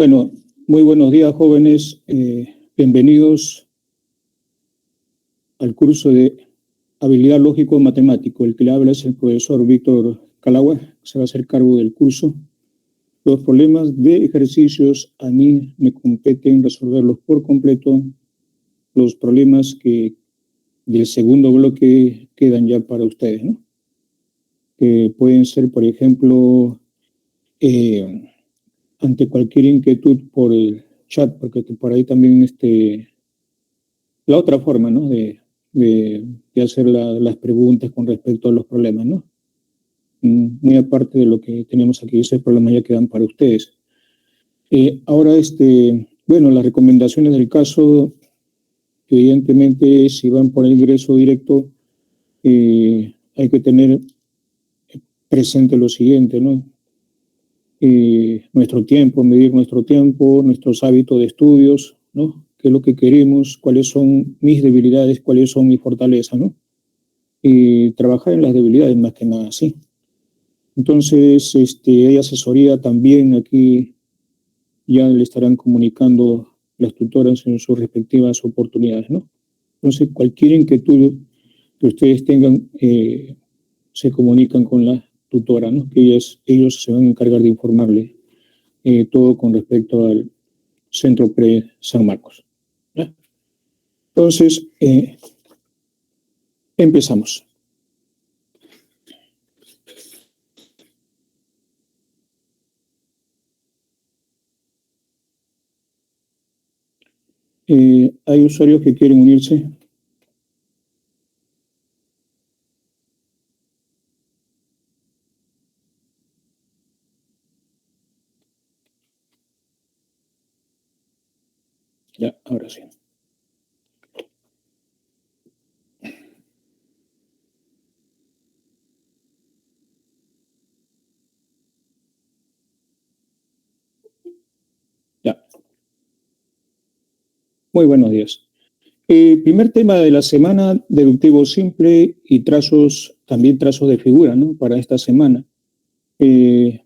Bueno, muy buenos días, jóvenes. Bienvenidos al curso de Habilidad Lógico-Matemático. El que le habla es el profesor Víctor Calagua, que se va a hacer cargo del curso. Los problemas de ejercicios a mí me competen resolverlos por completo. Los problemas que del segundo bloque quedan ya para ustedes, ¿no? Que pueden ser, por ejemplo, ante cualquier inquietud por el chat, porque por ahí también la otra forma, ¿no? de hacer las preguntas con respecto a los problemas, ¿no? Muy aparte de lo que tenemos aquí, esos problemas ya quedan para ustedes. Ahora, bueno, las recomendaciones del caso, evidentemente, si van por el ingreso directo, hay que tener presente lo siguiente, ¿no? Nuestro tiempo, medir nuestro tiempo, nuestros hábitos de estudios, ¿no? ¿Qué es lo que queremos? ¿Cuáles son mis debilidades? ¿Cuáles son mis fortalezas? ¿No? Y trabajar en las debilidades más que nada, sí. Entonces, hay asesoría también aquí, ya le estarán comunicando las tutoras en sus respectivas oportunidades, ¿no? Entonces, cualquier inquietud que ustedes tengan, se comunican con la tutora, ¿no? Que ellos se van a encargar de informarle todo con respecto al Centro Pre San Marcos. ¿Ya? Entonces, empezamos. ¿Hay usuarios que quieren unirse? Ya, ahora sí. Ya. Muy buenos días. Primer tema de la semana, deductivo simple y trazos, también trazos de figura, ¿no? Para esta semana.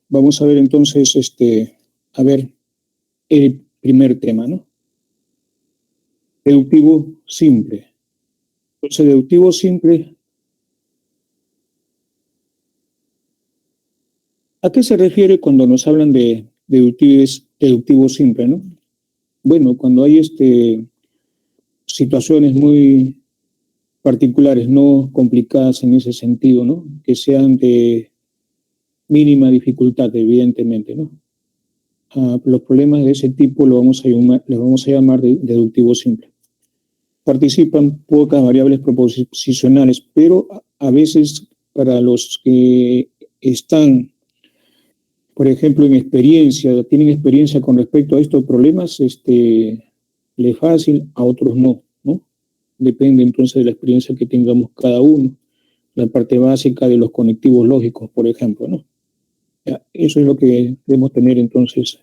Vamos a ver entonces, a ver, el primer tema, ¿no? Deductivo simple. Entonces, deductivo simple, ¿a qué se refiere cuando nos hablan de deductivo simple, ¿no? Bueno, cuando hay situaciones muy particulares, no complicadas en ese sentido, ¿no? Que sean de mínima dificultad, evidentemente, ¿no? Los problemas de ese tipo los vamos a llamar deductivo simple. Participan pocas variables proposicionales, pero a veces para los que están, por ejemplo, tienen experiencia con respecto a estos problemas, le es fácil, a otros no, ¿no? Depende entonces de la experiencia que tengamos cada uno, la parte básica de los conectivos lógicos, por ejemplo, ¿no? Ya, eso es lo que debemos tener entonces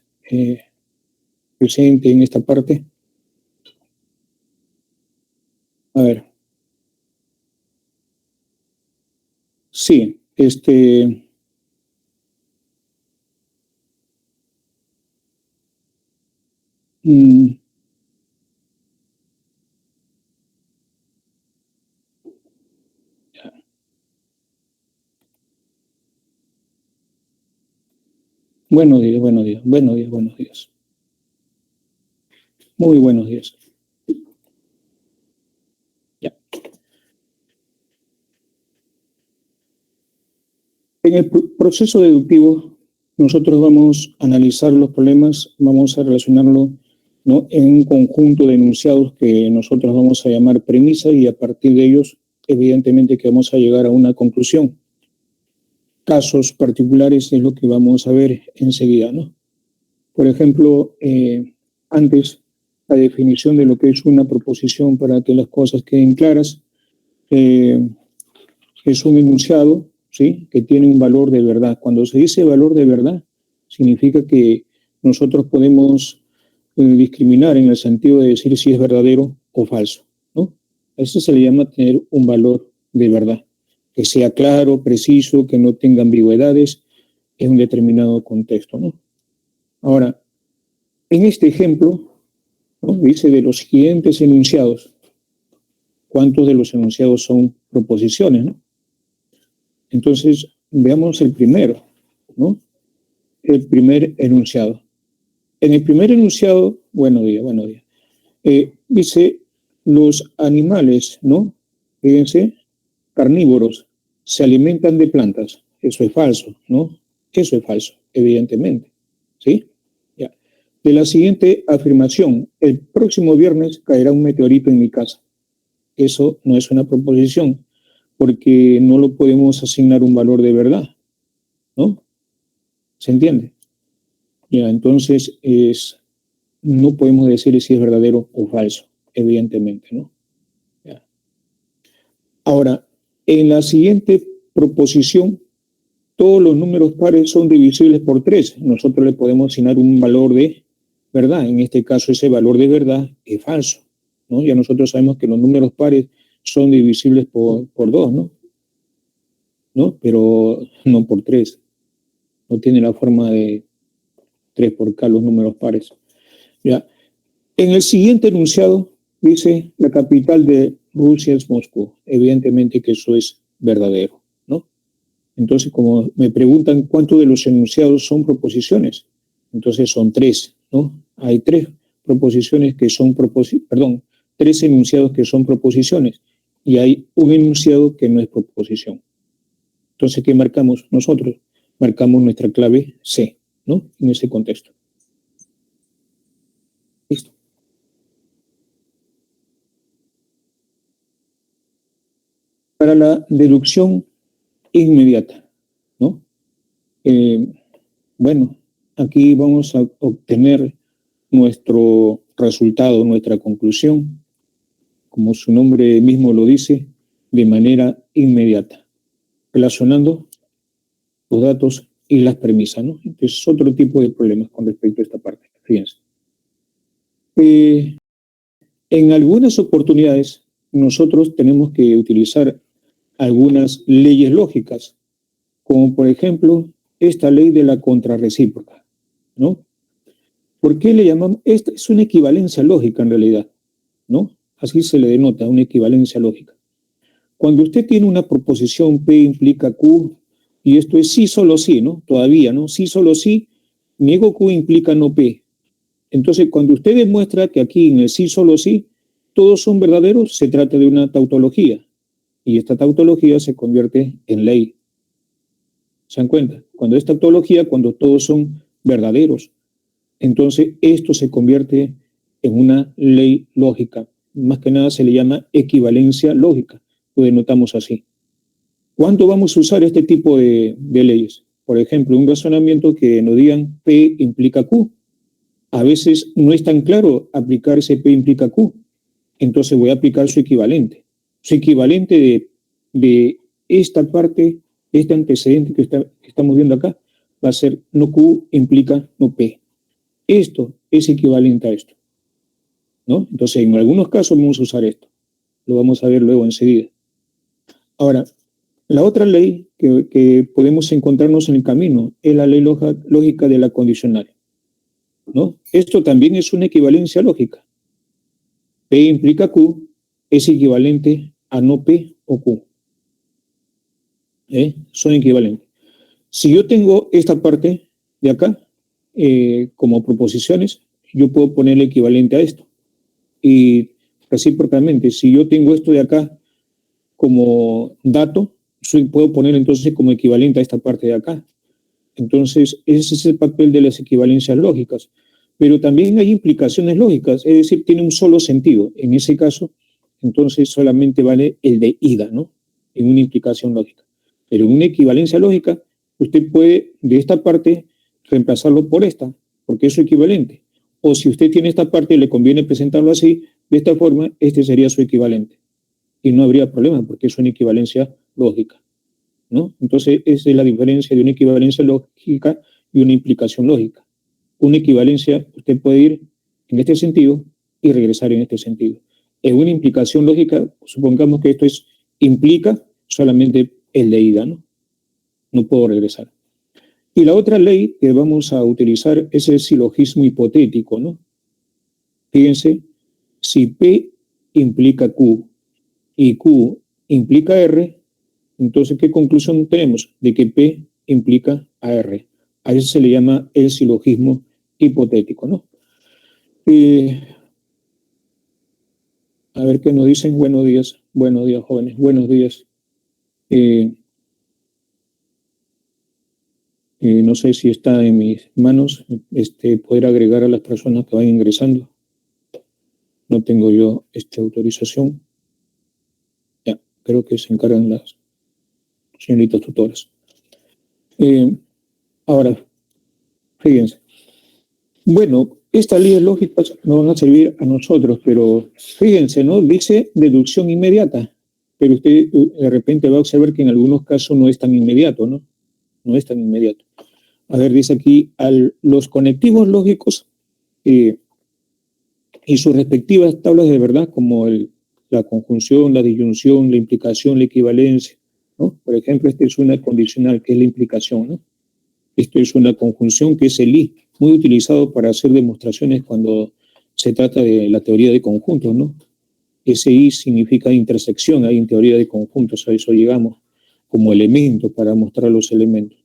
presente en esta parte. A ver. Sí, mm, buenos días, buenos días, buenos días, buenos días. Muy buenos días. Ya. En el proceso deductivo, nosotros vamos a analizar los problemas, vamos a relacionarlo, ¿no? En un conjunto de enunciados que nosotros vamos a llamar premisa y a partir de ellos, evidentemente que vamos a llegar a una conclusión. Casos particulares es lo que vamos a ver enseguida, ¿no? Por ejemplo, antes, la definición de lo que es una proposición para que las cosas queden claras, es un enunciado, ¿sí? Que tiene un valor de verdad. Cuando se dice valor de verdad, significa que nosotros podemos discriminar en el sentido de decir si es verdadero o falso, ¿no? Eso se le llama tener un valor de verdad, que sea claro, preciso, que no tenga ambigüedades en un determinado contexto, ¿no? Ahora, En este ejemplo, ¿no? Dice de los siguientes enunciados, ¿cuántos de los enunciados son proposiciones, ¿no? Entonces, veamos el primero, ¿no? El primer enunciado. En el primer enunciado, buenos días, dice los animales, ¿no? Fíjense, carnívoros, se alimentan de plantas. Eso es falso, ¿no? Eso es falso, evidentemente, ¿sí? Ya. De la siguiente afirmación, el próximo viernes caerá un meteorito en mi casa. Eso no es una proposición, porque no lo podemos asignar un valor de verdad, ¿no? ¿Se entiende? Ya, entonces no podemos decir si es verdadero o falso, evidentemente, ¿no? Ya. Ahora, en la siguiente proposición, todos los números pares son divisibles por 3. Nosotros le podemos asignar un valor de verdad. En este caso, ese valor de verdad es falso, ¿no? Ya nosotros sabemos que los números pares son divisibles por 2, ¿no? Pero no por 3. No tiene la forma de 3 por K los números pares. Ya. En el siguiente enunciado dice la capital de Rusia es Moscú. Evidentemente que eso es verdadero, ¿no? Entonces, como me preguntan cuántos de los enunciados son proposiciones, entonces son 3, ¿no? Hay 3 proposiciones que son perdón, 3 enunciados que son proposiciones y hay un enunciado que no es proposición. Entonces, ¿qué marcamos nosotros? Marcamos nuestra clave C, ¿no? En ese contexto. Listo. Para la deducción inmediata, ¿no? Bueno, aquí vamos a obtener nuestro resultado, nuestra conclusión, como su nombre mismo lo dice, de manera inmediata, relacionando los datos y las premisas, ¿no? Entonces, otro tipo de problemas con respecto a esta parte. Fíjense. En algunas oportunidades, nosotros tenemos que utilizar algunas leyes lógicas, como por ejemplo esta ley de la contrarrecíproca, ¿no? ¿Por qué le llamamos? Esta es una equivalencia lógica en realidad, ¿no? Así se le denota, una equivalencia lógica. Cuando usted tiene una proposición P implica Q, y esto es sí, solo sí, ¿no? Todavía, ¿no? Sí, solo sí, niego Q implica no P. Entonces, cuando usted demuestra que aquí en el sí, solo sí, todos son verdaderos, se trata de una tautología. Y esta tautología se convierte en ley. ¿Se dan cuenta? Cuando es tautología, cuando todos son verdaderos, entonces esto se convierte en una ley lógica. Más que nada se le llama equivalencia lógica. Lo denotamos así. ¿Cuándo vamos a usar este tipo de leyes? Por ejemplo, un razonamiento que nos digan P implica Q. A veces no es tan claro aplicar ese P implica Q. Entonces voy a aplicar su equivalente. Su equivalente de esta parte, este antecedente que estamos viendo acá, va a ser no Q implica no P. Esto es equivalente a esto, ¿no? Entonces, en algunos casos vamos a usar esto. Lo vamos a ver luego enseguida. Ahora, la otra ley que podemos encontrarnos en el camino es la ley lógica de la condicional, ¿no? Esto también es una equivalencia lógica. P implica Q es equivalente a no P o Q. Son equivalentes. Si yo tengo esta parte de acá como proposiciones, yo puedo poner el equivalente a esto. Y recíprocamente, si yo tengo esto de acá como dato, puedo poner entonces como equivalente a esta parte de acá. Entonces, ese es el papel de las equivalencias lógicas. Pero también hay implicaciones lógicas, es decir, tiene un solo sentido. En ese caso, entonces solamente vale el de ida, ¿no? En una implicación lógica. Pero en una equivalencia lógica, usted puede de esta parte reemplazarlo por esta, porque es su equivalente. O si usted tiene esta parte y le conviene presentarlo así, de esta forma, este sería su equivalente. Y no habría problema, porque es una equivalencia lógica, ¿no? Entonces, esa es la diferencia de una equivalencia lógica y una implicación lógica. Una equivalencia, usted puede ir en este sentido y regresar en este sentido. En una implicación lógica, supongamos que esto implica solamente el de ida, ¿no? No puedo regresar. Y la otra ley que vamos a utilizar es el silogismo hipotético, ¿no? Fíjense, si P implica Q y Q implica R, entonces, ¿qué conclusión tenemos? De que P implica a R. A eso se le llama el silogismo hipotético, ¿no? A ver qué nos dicen. Buenos días, jóvenes, buenos días. No sé si está en mis manos poder agregar a las personas que van ingresando. No tengo yo autorización. Ya, creo que se encargan las señoritas tutoras. Ahora, fíjense. Bueno, estas leyes lógicas nos van a servir a nosotros, pero fíjense, ¿no? Dice deducción inmediata, pero usted de repente va a observar que en algunos casos no es tan inmediato, ¿no? No es tan inmediato. A ver, dice aquí, los conectivos lógicos y sus respectivas tablas de verdad, como la conjunción, la disyunción, la implicación, la equivalencia, ¿no? Por ejemplo, esta es una condicional, que es la implicación, ¿no? Esto es una conjunción que es el I, muy utilizado para hacer demostraciones cuando se trata de la teoría de conjuntos, ¿no? Ese I significa intersección, ahí en teoría de conjuntos, a eso llegamos como elemento para mostrar los elementos.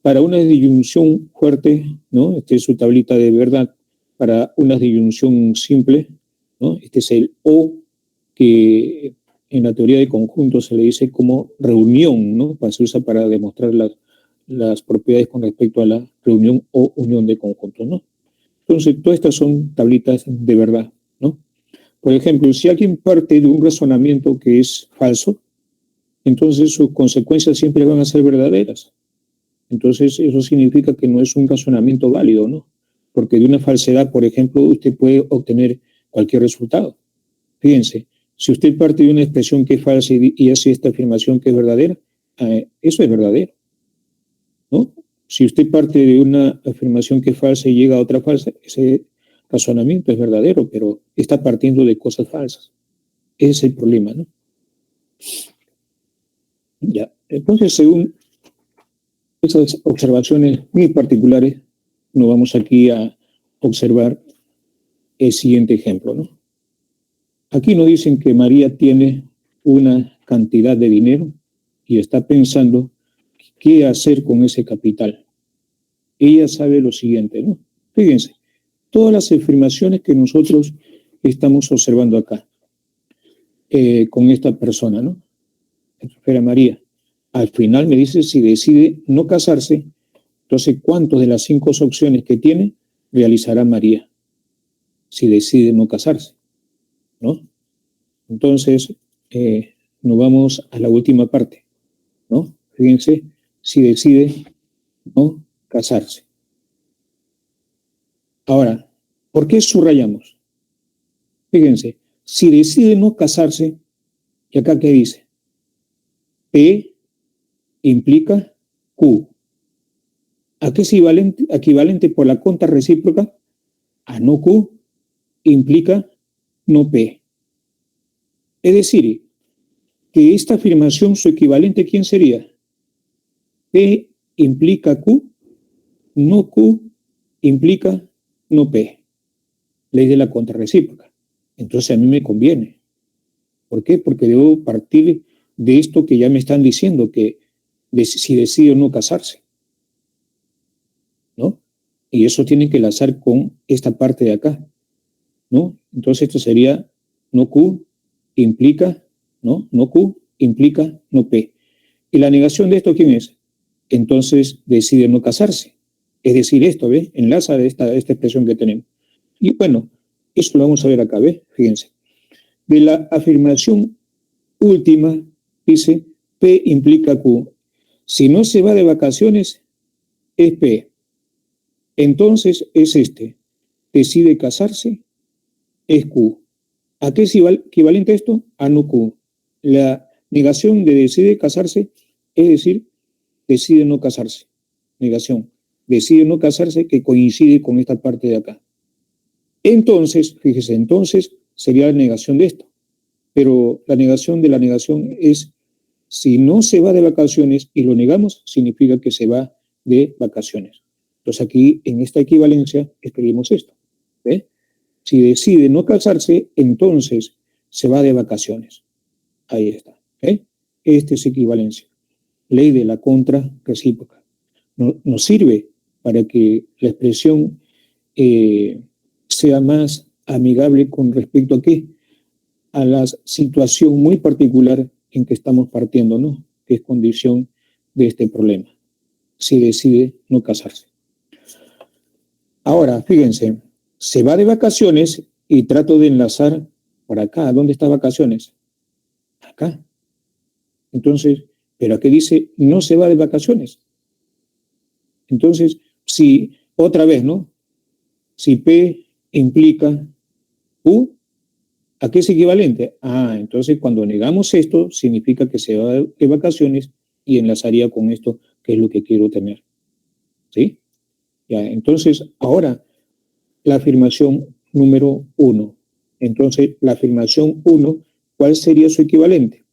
Para una disyunción fuerte, ¿no? Esta es su tablita de verdad. Para una disyunción simple, ¿no? Este es el O, que en la teoría de conjuntos se le dice como reunión, ¿no? Se usa para demostrar las propiedades con respecto a la reunión o unión de conjuntos, ¿no? Entonces, todas estas son tablitas de verdad, ¿no? Por ejemplo, si alguien parte de un razonamiento que es falso, entonces sus consecuencias siempre van a ser verdaderas. Entonces, eso significa que no es un razonamiento válido, ¿no? Porque de una falsedad, por ejemplo, usted puede obtener cualquier resultado. Fíjense, si usted parte de una expresión que es falsa y hace esta afirmación que es verdadera, eso es verdadero, ¿no? Si usted parte de una afirmación que es falsa y llega a otra falsa, ese razonamiento es verdadero, pero está partiendo de cosas falsas. Ese es el problema, ¿no? Ya, entonces, según esas observaciones muy particulares, nos vamos aquí a observar el siguiente ejemplo, ¿no? Aquí nos dicen que María tiene una cantidad de dinero y está pensando qué hacer con ese capital. Ella sabe lo siguiente, ¿no? Fíjense, todas las afirmaciones que nosotros estamos observando acá con esta persona, ¿no? Se refiere a María. Al final me dice si decide no casarse, entonces ¿cuántas de las 5 opciones que tiene realizará María si decide no casarse, ¿no? Entonces nos vamos a la última parte, ¿no? Fíjense, si decide no casarse. Ahora, ¿por qué subrayamos? Fíjense, si decide no casarse, ¿y acá qué dice? P implica Q. ¿A qué es equivalente por la contra recíproca? A no Q implica no P. Es decir, que esta afirmación, su equivalente, ¿quién sería? P implica Q, no Q implica no P. Ley de la contrarrecíproca. Entonces a mí me conviene. ¿Por qué? Porque debo partir de esto que ya me están diciendo, que si decido no casarse, ¿no? Y eso tiene que enlazar con esta parte de acá, ¿no? Entonces esto sería no Q implica, ¿no? No Q implica no P. ¿Y la negación de esto quién es? Entonces decide no casarse. Es decir, esto, ¿ves? Enlaza esta expresión que tenemos. Y bueno, eso lo vamos a ver acá, ¿ves? Fíjense. De la afirmación última, dice, P implica Q. Si no se va de vacaciones, es P. Entonces es decide casarse, es Q. ¿A qué es equivalente esto? A no Q. La negación de decide casarse, es decir, decide no casarse. Negación. Decide no casarse que coincide con esta parte de acá. Entonces, fíjese, entonces sería la negación de esto. Pero la negación de la negación es, si no se va de vacaciones y lo negamos, significa que se va de vacaciones. Entonces aquí en esta equivalencia escribimos esto. ¿Ve? Si decide no casarse, entonces se va de vacaciones. Ahí está. ¿Ve? Esta es equivalencia. Ley de la contra recíproca. Nos sirve para que la expresión sea más amigable con respecto a qué, a la situación muy particular en que estamos partiendo, ¿no? Que es condición de este problema, si decide no casarse. Ahora, fíjense, se va de vacaciones y trato de enlazar por acá. ¿Dónde está vacaciones? Acá. Entonces, pero aquí dice no se va de vacaciones. Entonces, si otra vez, ¿no? Si P implica Q, ¿a qué es equivalente? Entonces cuando negamos esto, significa que se va de vacaciones y enlazaría con esto, que es lo que quiero tener. ¿Sí? Ya, entonces, ahora, la afirmación número 1. Entonces, la afirmación 1, ¿cuál sería su equivalente?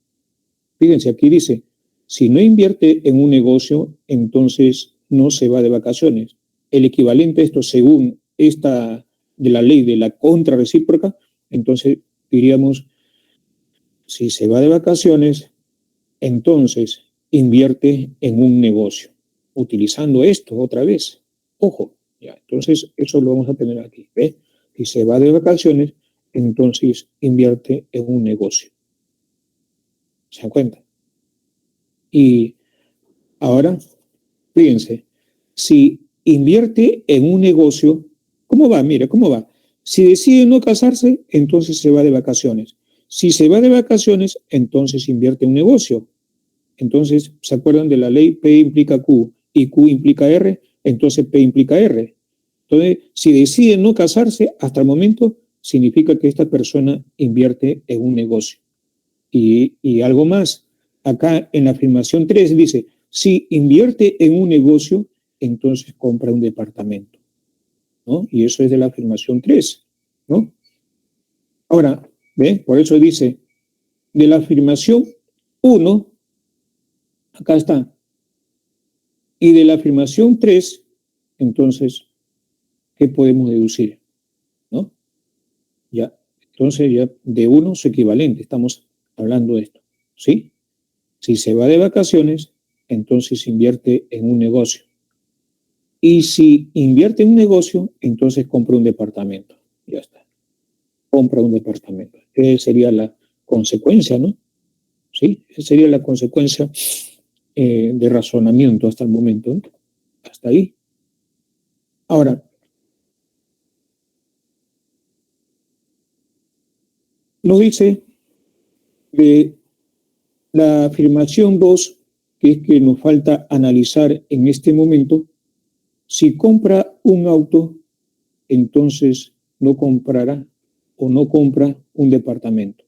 Fíjense, aquí dice, si no invierte en un negocio, entonces no se va de vacaciones. El equivalente a esto, según esta de la ley de la contrarrecíproca, entonces diríamos, si se va de vacaciones, entonces invierte en un negocio. Utilizando esto otra vez. Ojo, ya, entonces eso lo vamos a tener aquí. ¿Ve? Si se va de vacaciones, entonces invierte en un negocio. ¿Se dan cuenta? Y ahora, fíjense, si invierte en un negocio, ¿cómo va? Mira, ¿cómo va? Si decide no casarse, entonces se va de vacaciones. Si se va de vacaciones, entonces invierte en un negocio. Entonces, ¿se acuerdan de la ley? P implica Q y Q implica R, entonces P implica R. Entonces, si decide no casarse, hasta el momento, significa que esta persona invierte en un negocio. Y algo más, acá en la afirmación 3 dice, si invierte en un negocio, entonces compra un departamento, ¿no? Y eso es de la afirmación 3, ¿no? Ahora, ¿ve? Por eso dice, de la afirmación 1, acá está, y de la afirmación 3, entonces, ¿qué podemos deducir? ¿No? Ya, entonces ya de 1 su equivalente, estamos hablando de esto, ¿sí? Si se va de vacaciones, entonces invierte en un negocio. Y si invierte en un negocio, entonces compra un departamento. Ya está. Compra un departamento. Esa sería la consecuencia, ¿no? Sí, esa sería la consecuencia de razonamiento hasta el momento, ¿no? Hasta ahí. Ahora, nos dice de la afirmación 2, que es que nos falta analizar en este momento, si compra un auto, entonces no comprará o no compra un departamento.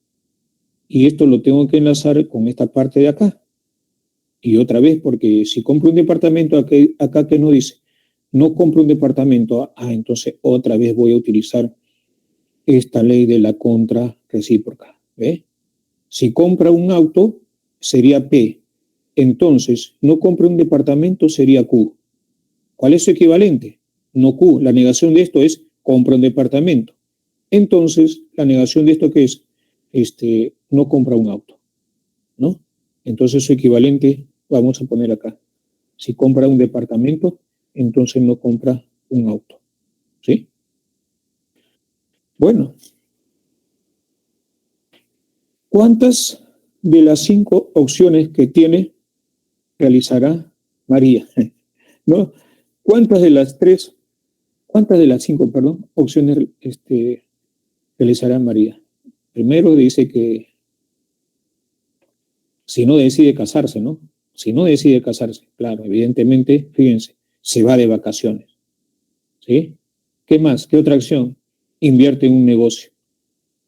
Y esto lo tengo que enlazar con esta parte de acá. Y otra vez, porque si compro un departamento, acá que no dice, no compro un departamento, entonces otra vez voy a utilizar esta ley de la contra recíproca. ¿Ve? Si compra un auto, sería P. Entonces, no compra un departamento, sería Q. ¿Cuál es su equivalente? No Q. La negación de esto es compra un departamento. Entonces, la negación de esto ¿qué es? No compra un auto, ¿no? Entonces, su equivalente, vamos a poner acá. Si compra un departamento, entonces no compra un auto, ¿sí? Bueno, ¿cuántas de las 5 opciones que tiene realizará María? ¿No? ¿Cuántas de las 5, perdón, opciones realizará María? Primero dice que si no decide casarse, ¿no? Si no decide casarse, claro, evidentemente, fíjense, se va de vacaciones, ¿sí? ¿Qué más? ¿Qué otra acción? Invierte en un negocio.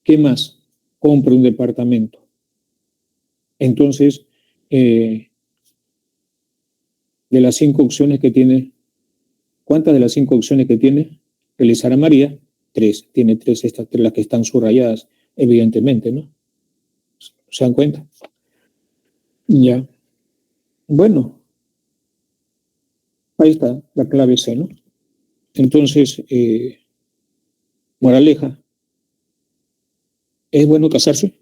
¿Qué más? Compra un departamento. Entonces, de las 5 opciones que tiene, ¿cuántas de las 5 opciones que tiene realizará María? 3. Tiene 3, estas 3 las que están subrayadas, evidentemente, ¿no? ¿Se dan cuenta? Ya. Bueno, Ahí está la clave C, ¿no? Entonces, moraleja, ¿es bueno casarse?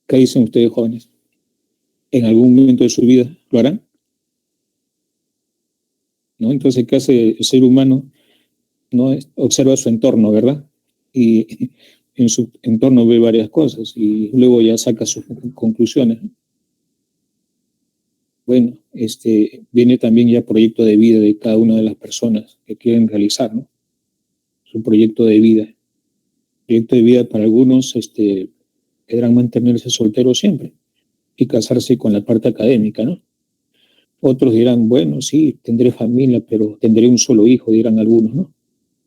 ¿Qué dicen ustedes, jóvenes? ¿En algún momento de su vida lo harán? ¿No? Entonces, ¿qué hace el ser humano? ¿No? Observa su entorno, ¿verdad? Y en su entorno ve varias cosas y luego ya saca sus conclusiones. Bueno, viene también ya proyecto de vida de cada una de las personas que quieren realizar, ¿no? Su proyecto de vida. Proyecto de vida para algunos, querrán mantenerse solteros siempre y casarse con la parte académica, ¿no? Otros dirán, bueno, sí, tendré familia, pero tendré un solo hijo, dirán algunos, ¿no?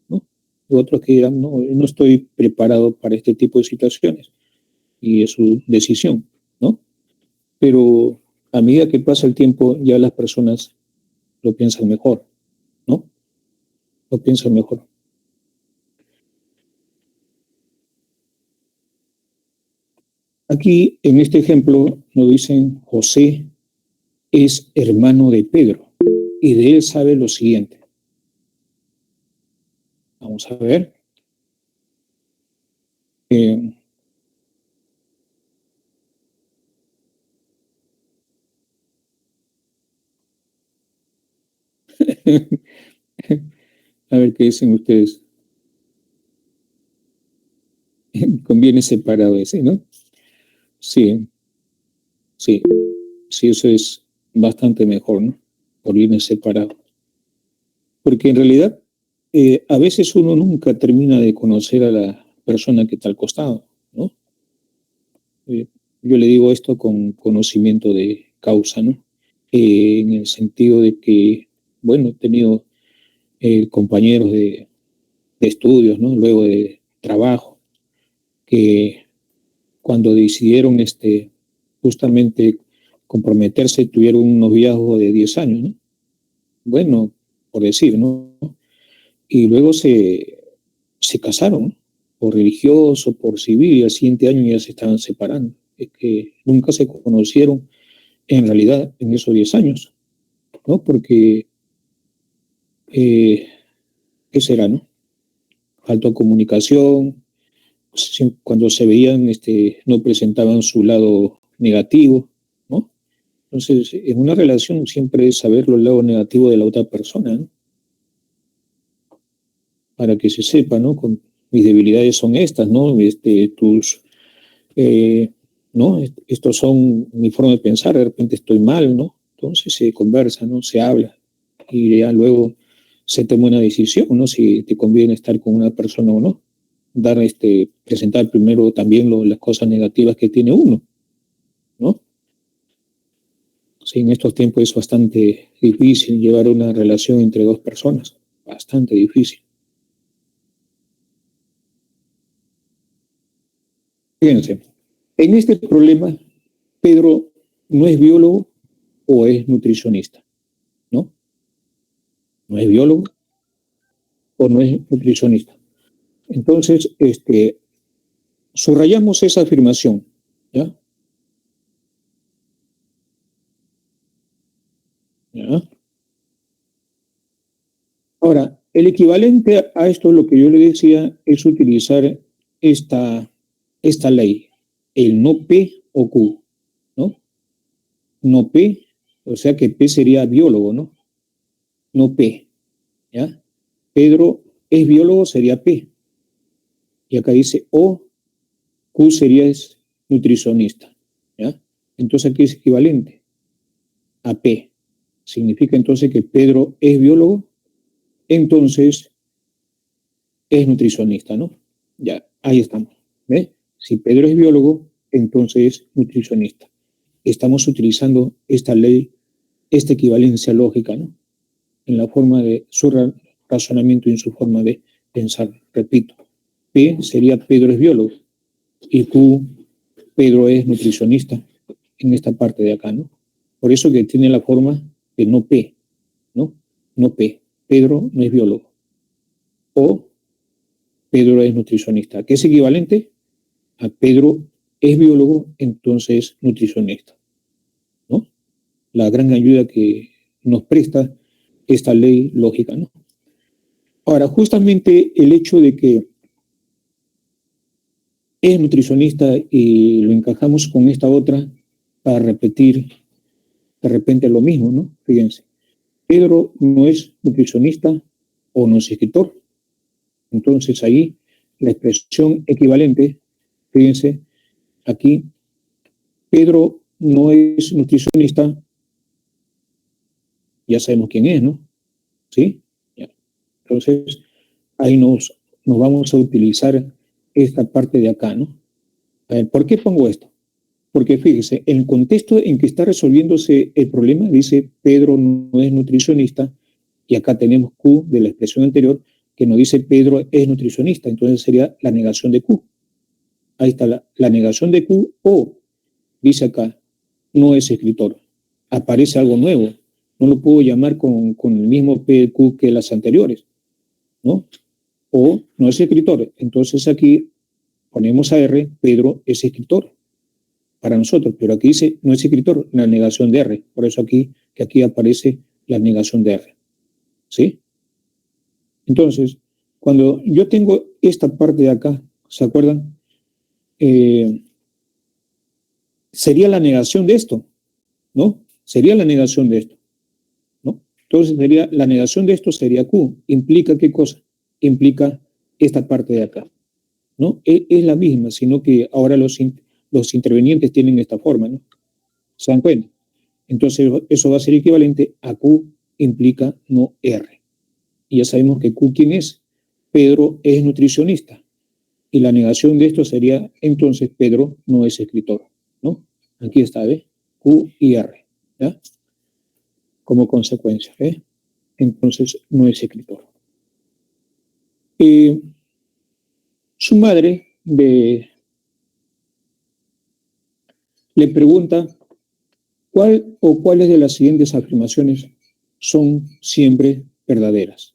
¿No? Y otros que dirán, no, no estoy preparado para este tipo de situaciones y es su decisión, ¿no? Pero a medida que pasa el tiempo, ya las personas lo piensan mejor, ¿no? Lo piensan mejor. Aquí, en este ejemplo, nos dicen José es hermano de Pedro y de él sabe lo siguiente. Vamos a ver. Eh, a ver qué dicen ustedes. Conviene separado ese, ¿no? Sí, sí, sí, eso es bastante mejor, ¿no? Por irme separado. Porque en realidad, a veces uno nunca termina de conocer a la persona que está al costado, ¿no? Eh, yo le digo esto con conocimiento de causa, ¿no? En el sentido de que, bueno, he tenido compañeros de estudios, ¿no? Luego de trabajo, que cuando decidieron justamente comprometerse, tuvieron un noviazgo de 10 años, ¿no? Bueno, por decir, ¿no? Y luego se casaron, ¿no? Por religioso, por civil, y al siguiente año ya se estaban separando. Es que nunca se conocieron en realidad en esos 10 años, ¿no? Porque, ¿qué será, no? Faltó comunicación, cuando se veían, no presentaban su lado negativo, ¿no? Entonces, en una relación siempre es saber los lados negativos de la otra persona, ¿no? Para que se sepa, ¿no? Mis debilidades son estas, ¿no? Eh, ¿No? Estos son mi forma de pensar, de repente estoy mal, ¿no? Entonces se conversa, ¿no? Se habla y ya luego se toma una decisión, ¿no? Si te conviene estar con una persona o no. Presentar primero también las cosas negativas que tiene uno, ¿no? Sí, en estos tiempos es bastante difícil llevar una relación entre dos personas, bastante difícil. Fíjense, en este problema, Pedro no es biólogo o es nutricionista, ¿no? No es biólogo o no es nutricionista. Entonces, subrayamos esa afirmación, ¿ya? ¿Ya? Ahora, el equivalente a esto, lo que yo le decía, es utilizar esta ley, el no P o Q, ¿no? No P, o sea que P sería biólogo, ¿no? No P, ¿ya? Pedro es biólogo, sería P. Y acá dice O, Q sería es nutricionista, ¿ya? Entonces aquí es equivalente a P. Significa entonces que Pedro es biólogo, entonces es nutricionista, ¿no? Ya, ahí estamos. ¿Ves? Si Pedro es biólogo, entonces es nutricionista. Estamos utilizando esta ley, esta equivalencia lógica, ¿no? En la forma de su razonamiento y en su forma de pensar. Repito, P sería Pedro es biólogo y Q, Pedro es nutricionista en esta parte de acá, ¿no? Por eso que tiene la forma de no P, ¿no? No P. Pedro no es biólogo. O Pedro es nutricionista, que es equivalente a Pedro es biólogo, entonces nutricionista. la gran ayuda que nos presta esta ley lógica, ¿no? Ahora, justamente el hecho de que es nutricionista y lo encajamos con esta otra para repetir de repente lo mismo, ¿no? Fíjense, Pedro no es nutricionista o no es escritor. Entonces ahí la expresión equivalente, fíjense, aquí Pedro no es nutricionista, ya sabemos quién es, ¿no? ¿Sí? Ya. Entonces ahí nos vamos a utilizar esta parte de acá, ¿no? A ver, ¿por qué pongo esto? Porque fíjese, el contexto en que está resolviéndose el problema dice Pedro no es nutricionista y acá tenemos Q de la expresión anterior que nos dice Pedro es nutricionista, entonces sería la negación de Q. Ahí está la negación de Q o dice acá no es escritor. Aparece algo nuevo. No lo puedo llamar con el mismo PQ que las anteriores, ¿no? O no es escritor. Entonces aquí ponemos a R, Pedro es escritor para nosotros, pero aquí dice no es escritor, la negación de R. Por eso aquí aparece la negación de R. ¿Sí? Entonces, cuando yo tengo esta parte de acá, ¿se acuerdan? Sería la negación de esto, ¿no? Sería la negación de esto, ¿no? Entonces sería la negación de esto sería Q. ¿Implica qué cosa? Implica esta parte de acá, ¿no? Es la misma, sino que ahora los intervenientes tienen esta forma, ¿no? ¿Se dan cuenta? Entonces eso va a ser equivalente a Q implica no R. Y ya sabemos que Q, ¿quién es? Pedro es nutricionista. Y la negación de esto sería, entonces, Pedro no es escritor, ¿no? Aquí está, ¿ves? Q y R, ¿ya? Como consecuencia, ¿ves? Entonces, no es escritor. Su madre le pregunta cuál o cuáles de las siguientes afirmaciones son siempre verdaderas.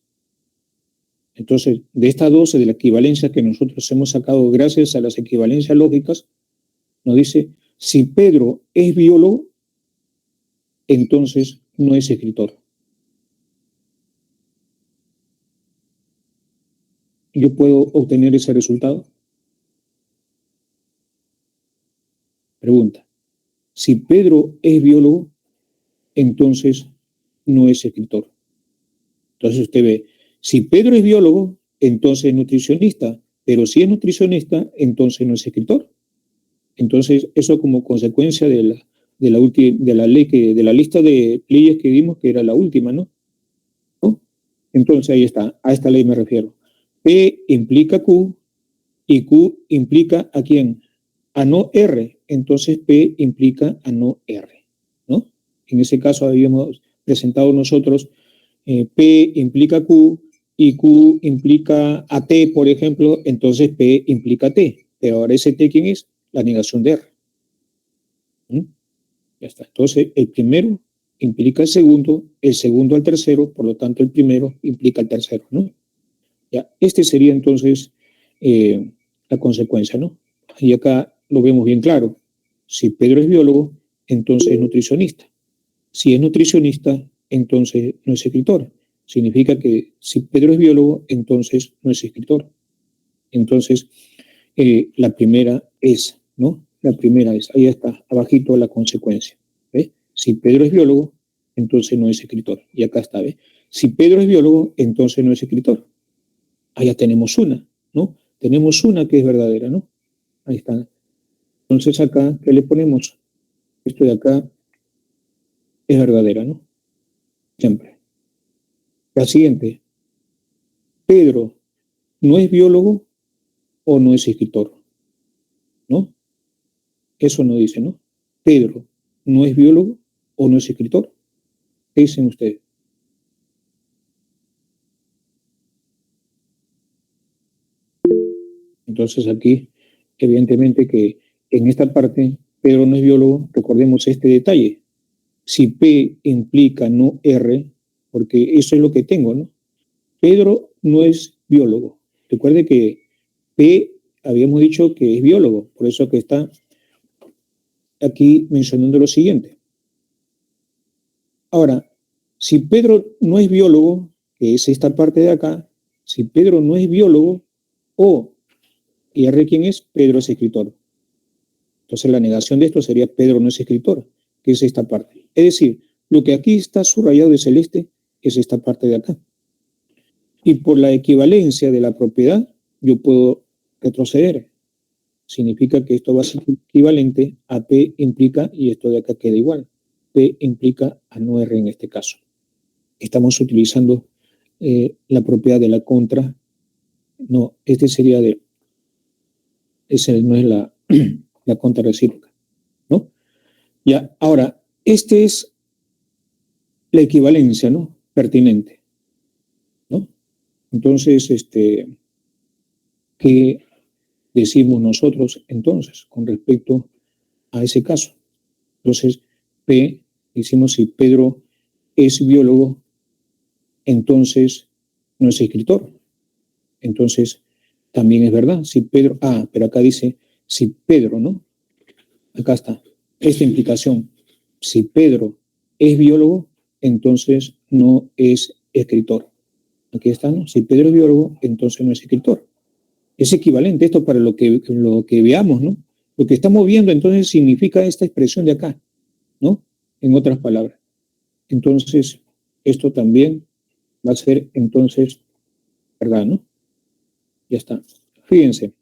Entonces, de estas 12 de la equivalencia que nosotros hemos sacado gracias a las equivalencias lógicas, nos dice, si Pedro es biólogo, entonces no es escritor. ¿Yo puedo obtener ese resultado? Pregunta. Si Pedro es biólogo, entonces no es escritor. Entonces usted ve, si Pedro es biólogo, entonces es nutricionista, pero si es nutricionista, entonces no es escritor. Entonces, eso como consecuencia de la ley de la lista de leyes que vimos, que era la última, ¿no? ¿No? Entonces ahí está, a esta ley me refiero. P implica Q y Q implica ¿a quién? A no R. Entonces P implica a no R, ¿no? En ese caso habíamos presentado nosotros P implica Q y Q implica a T, por ejemplo, entonces P implica T. Pero ahora ese T, ¿quién es? La negación de R. ¿Mm? Ya está. Entonces, el primero implica el segundo al tercero, por lo tanto, el primero implica al tercero, ¿no? Ya, este sería entonces la consecuencia, ¿no? Y acá lo vemos bien claro. Si Pedro es biólogo, entonces es nutricionista. Si es nutricionista, entonces no es escritor. Significa que si Pedro es biólogo, entonces no es escritor. Entonces, la primera es, ¿no? La primera es, ahí está, abajito la consecuencia. ¿Ves? Si Pedro es biólogo, entonces no es escritor. Y acá está, ¿ves? Si Pedro es biólogo, entonces no es escritor. Allá tenemos una, ¿no? Tenemos una que es verdadera, ¿no? Ahí está. Entonces acá, ¿qué le ponemos? Esto de acá es verdadera, ¿no? Siempre. La siguiente, Pedro no es biólogo o no es escritor, ¿no? Eso no dice, ¿no? Pedro no es biólogo o no es escritor. ¿Qué dicen ustedes? Entonces aquí, evidentemente que en esta parte, Pedro no es biólogo, recordemos este detalle. Si P implica no R, porque eso es lo que tengo, ¿no? Pedro no es biólogo. Recuerde que P habíamos dicho que es biólogo, por eso que está aquí mencionando lo siguiente. Ahora, si Pedro no es biólogo, que es esta parte de acá, si Pedro no es biólogo, y R quién es, Pedro es escritor. Entonces la negación de esto sería Pedro no es escritor, que es esta parte. Es decir, lo que aquí está subrayado de celeste es esta parte de acá. Y por la equivalencia de la propiedad, yo puedo retroceder. Significa que esto va a ser equivalente a P implica, y esto de acá queda igual. P implica a no R en este caso. Estamos utilizando la propiedad de la contra. No, este sería de... Ese no es la contra recíproca, ¿no? Ya, ahora, este es la equivalencia, ¿no? Pertinente, ¿no? Entonces, ¿qué decimos nosotros entonces con respecto a ese caso? Entonces, P, decimos si Pedro es biólogo, entonces no es escritor. Entonces, también es verdad. Si Pedro, pero acá dice, si Pedro, ¿no? Acá está, esta implicación. Si Pedro es biólogo, entonces no es escritor. Aquí está, ¿no? Si Pedro es biólogo, entonces no es escritor. Es equivalente esto para lo que veamos, ¿no? Lo que estamos viendo entonces significa esta expresión de acá, ¿no? En otras palabras. Entonces, esto también va a ser entonces verdad, ¿no? Ya está. Fíjense.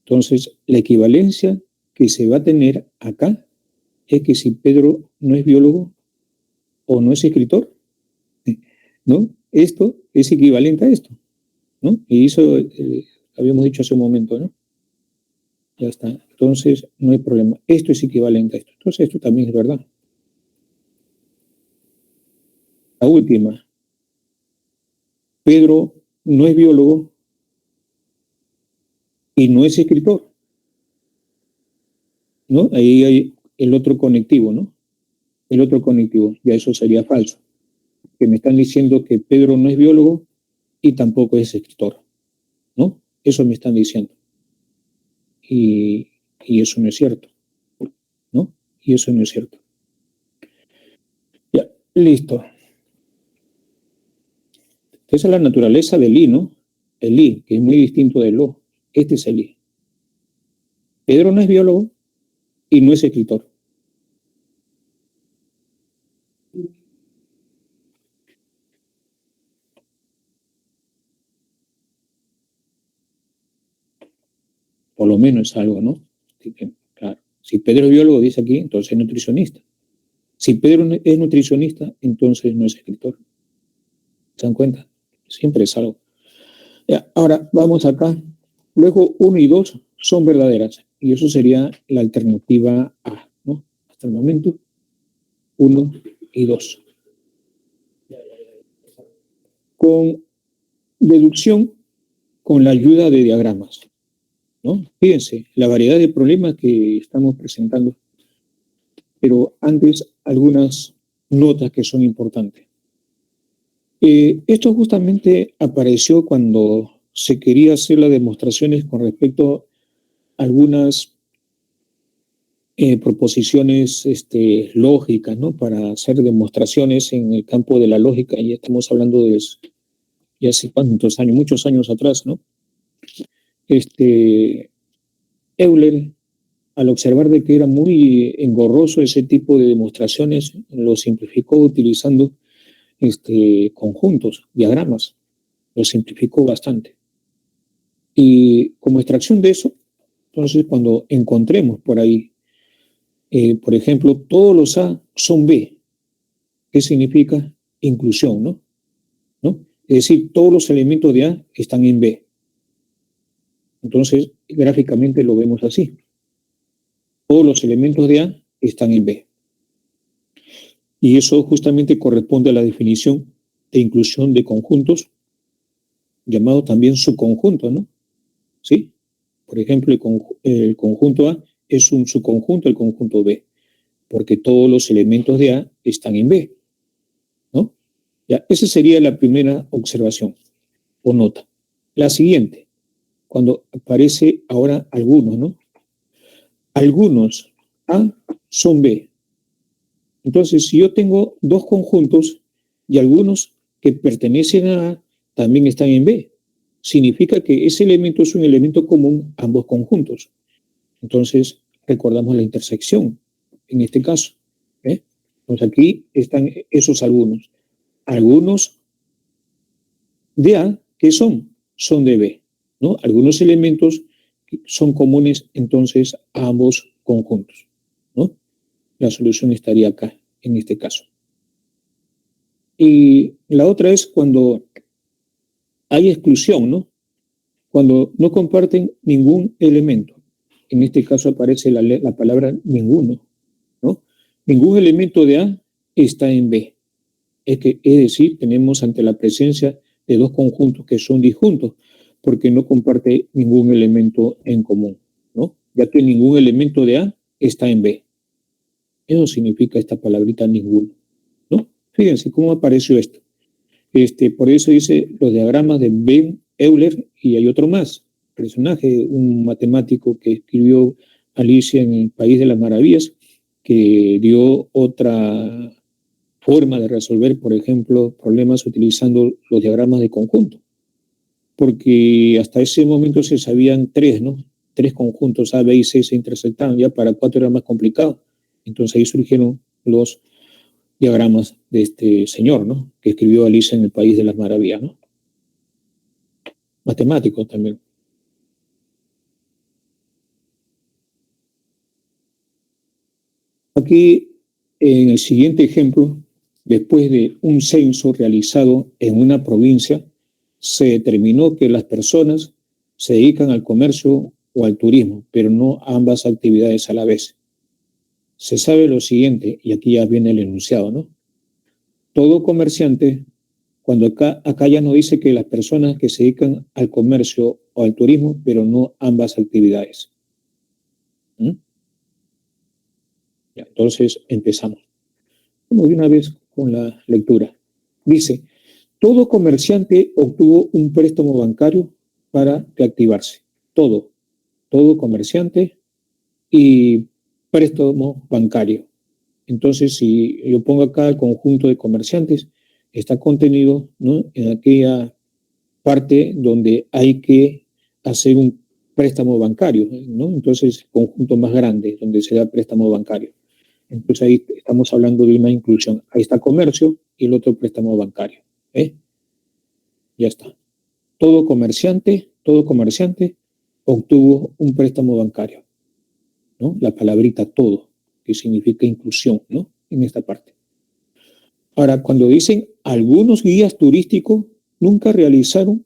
Entonces, la equivalencia que se va a tener acá es que si Pedro no es biólogo o no es escritor, ¿no? Esto es equivalente a esto, ¿no? Y eso habíamos dicho hace un momento, ¿no? Ya está. Entonces, no hay problema. Esto es equivalente a esto. Entonces, esto también es verdad. La última. Pedro no es biólogo y no es escritor, ¿no? Ahí hay el otro conectivo, ¿no? El otro conectivo. Ya eso sería falso. Que me están diciendo que Pedro no es biólogo y tampoco es escritor, ¿no? Eso me están diciendo. Y eso no es cierto, ¿no? Y eso no es cierto. Ya, listo. Esa es la naturaleza del I, ¿no? El I, que es muy distinto del O. Este es el I. Pedro no es biólogo y no es escritor. Por lo menos es algo, ¿no? Así que, claro, si Pedro es biólogo, dice aquí, entonces es nutricionista. Si Pedro es nutricionista, entonces no es escritor. ¿Se dan cuenta? Siempre es algo. Ya, ahora vamos acá. Luego 1 y 2 son verdaderas. Y eso sería la alternativa A, ¿no? Hasta el momento, 1 y 2. Con deducción, con la ayuda de diagramas, ¿no? Fíjense, la variedad de problemas que estamos presentando. Pero antes, algunas notas que son importantes. Esto justamente apareció cuando se quería hacer las demostraciones con respecto a algunas proposiciones lógicas, ¿no? Para hacer demostraciones en el campo de la lógica, y estamos hablando de ya hace cuántos años, muchos años atrás, ¿no? Euler, al observar de que era muy engorroso ese tipo de demostraciones, lo simplificó utilizando conjuntos, diagramas, lo simplificó bastante. Y como extracción de eso, entonces cuando encontremos por ahí, por ejemplo, todos los A son B, ¿qué significa? Inclusión, ¿no? Es decir, todos los elementos de A están en B. Entonces, gráficamente lo vemos así. Todos los elementos de A están en B. Y eso justamente corresponde a la definición de inclusión de conjuntos, llamado también subconjunto, ¿no? ¿Sí? Por ejemplo, el conjunto A es un subconjunto del conjunto B, porque todos los elementos de A están en B, ¿no? Ya, esa sería la primera observación o nota. La siguiente, cuando aparece ahora algunos, ¿no? Algunos A son B. Entonces, si yo tengo dos conjuntos y algunos que pertenecen a A también están en B, significa que ese elemento es un elemento común a ambos conjuntos. Entonces, recordamos la intersección en este caso. Entonces, aquí están esos algunos. Algunos de A, ¿qué son? Son de B, ¿no? Algunos elementos son comunes entonces a ambos conjuntos, ¿no? La solución estaría acá, en este caso. Y la otra es cuando hay exclusión, ¿no? Cuando no comparten ningún elemento. En este caso aparece la palabra ninguno, ¿no? Ningún elemento de A está en B. Es decir, tenemos ante la presencia de dos conjuntos que son disjuntos, porque no comparte ningún elemento en común, ¿no? Ya que ningún elemento de A está en B. Eso significa esta palabrita ninguno, ¿no? Fíjense cómo apareció esto. Por eso dice los diagramas de Ben Euler, y hay otro más, personaje, un matemático que escribió Alicia en el País de las Maravillas, que dio otra forma de resolver, por ejemplo, problemas utilizando los diagramas de conjunto, porque hasta ese momento se sabían tres, ¿no? Tres conjuntos A, B y C se intersectaban, ya para cuatro era más complicado. Entonces ahí surgieron los diagramas de este señor, ¿no? Que escribió Alicia en el País de las Maravillas, ¿no? Matemático también. Aquí, en el siguiente ejemplo, después de un censo realizado en una provincia, se determinó que las personas se dedican al comercio o al turismo, pero no a ambas actividades a la vez. Se sabe lo siguiente, y aquí ya viene el enunciado, ¿no? Todo comerciante, cuando acá ya no dice que las personas que se dedican al comercio o al turismo, pero no ambas actividades. ¿Mm? Ya, entonces empezamos. Vamos de una vez con la lectura. Dice, todo comerciante obtuvo un préstamo bancario para reactivarse. Todo comerciante y préstamo bancario. Entonces, si yo pongo acá el conjunto de comerciantes, está contenido, ¿no?, en aquella parte donde hay que hacer un préstamo bancario, ¿no? Entonces, conjunto más grande, donde se da préstamo bancario. Entonces, ahí estamos hablando de una inclusión. Ahí está comercio y el otro préstamo bancario. Ya está. Todo comerciante obtuvo un préstamo bancario, ¿no? La palabrita todo, que significa inclusión, ¿no? En esta parte. Ahora, cuando dicen algunos guías turísticos nunca realizaron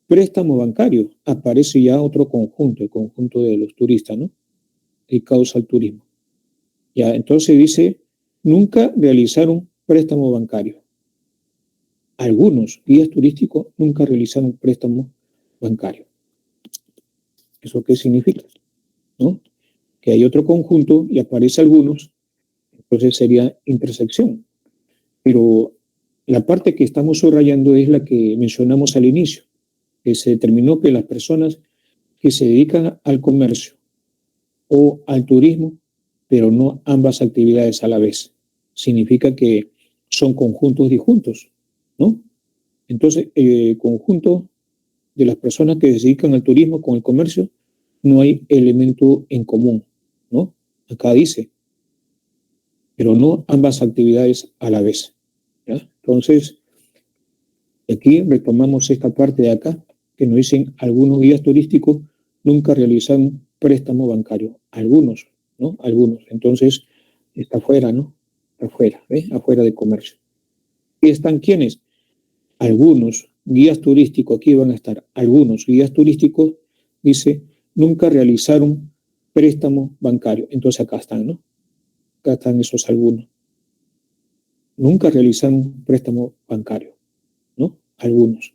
préstamo bancario, aparece ya otro conjunto, el conjunto de los turistas, ¿no? Que causa el turismo. Ya, entonces dice, nunca realizaron préstamo bancario. Algunos guías turísticos nunca realizaron préstamo bancario. ¿Eso qué significa? ¿No? Que hay otro conjunto y aparece algunos, entonces sería intersección. Pero la parte que estamos subrayando es la que mencionamos al inicio, que se determinó que las personas que se dedican al comercio o al turismo, pero no ambas actividades a la vez, significa que son conjuntos disjuntos, ¿no? Entonces, el conjunto de las personas que se dedican al turismo con el comercio, no hay elemento en común, ¿no? Acá dice, pero no ambas actividades a la vez, ¿ya? Entonces, aquí retomamos esta parte de acá, que nos dicen algunos guías turísticos nunca realizan préstamo bancario. Algunos, ¿no? Algunos. Entonces, está afuera, ¿no? Afuera, afuera de comercio. ¿Y están quiénes? Algunos guías turísticos, aquí van a estar algunos guías turísticos, dice, nunca realizaron préstamo bancario. Entonces acá están, ¿no? Acá están esos algunos. Nunca realizaron préstamo bancario, ¿no? Algunos.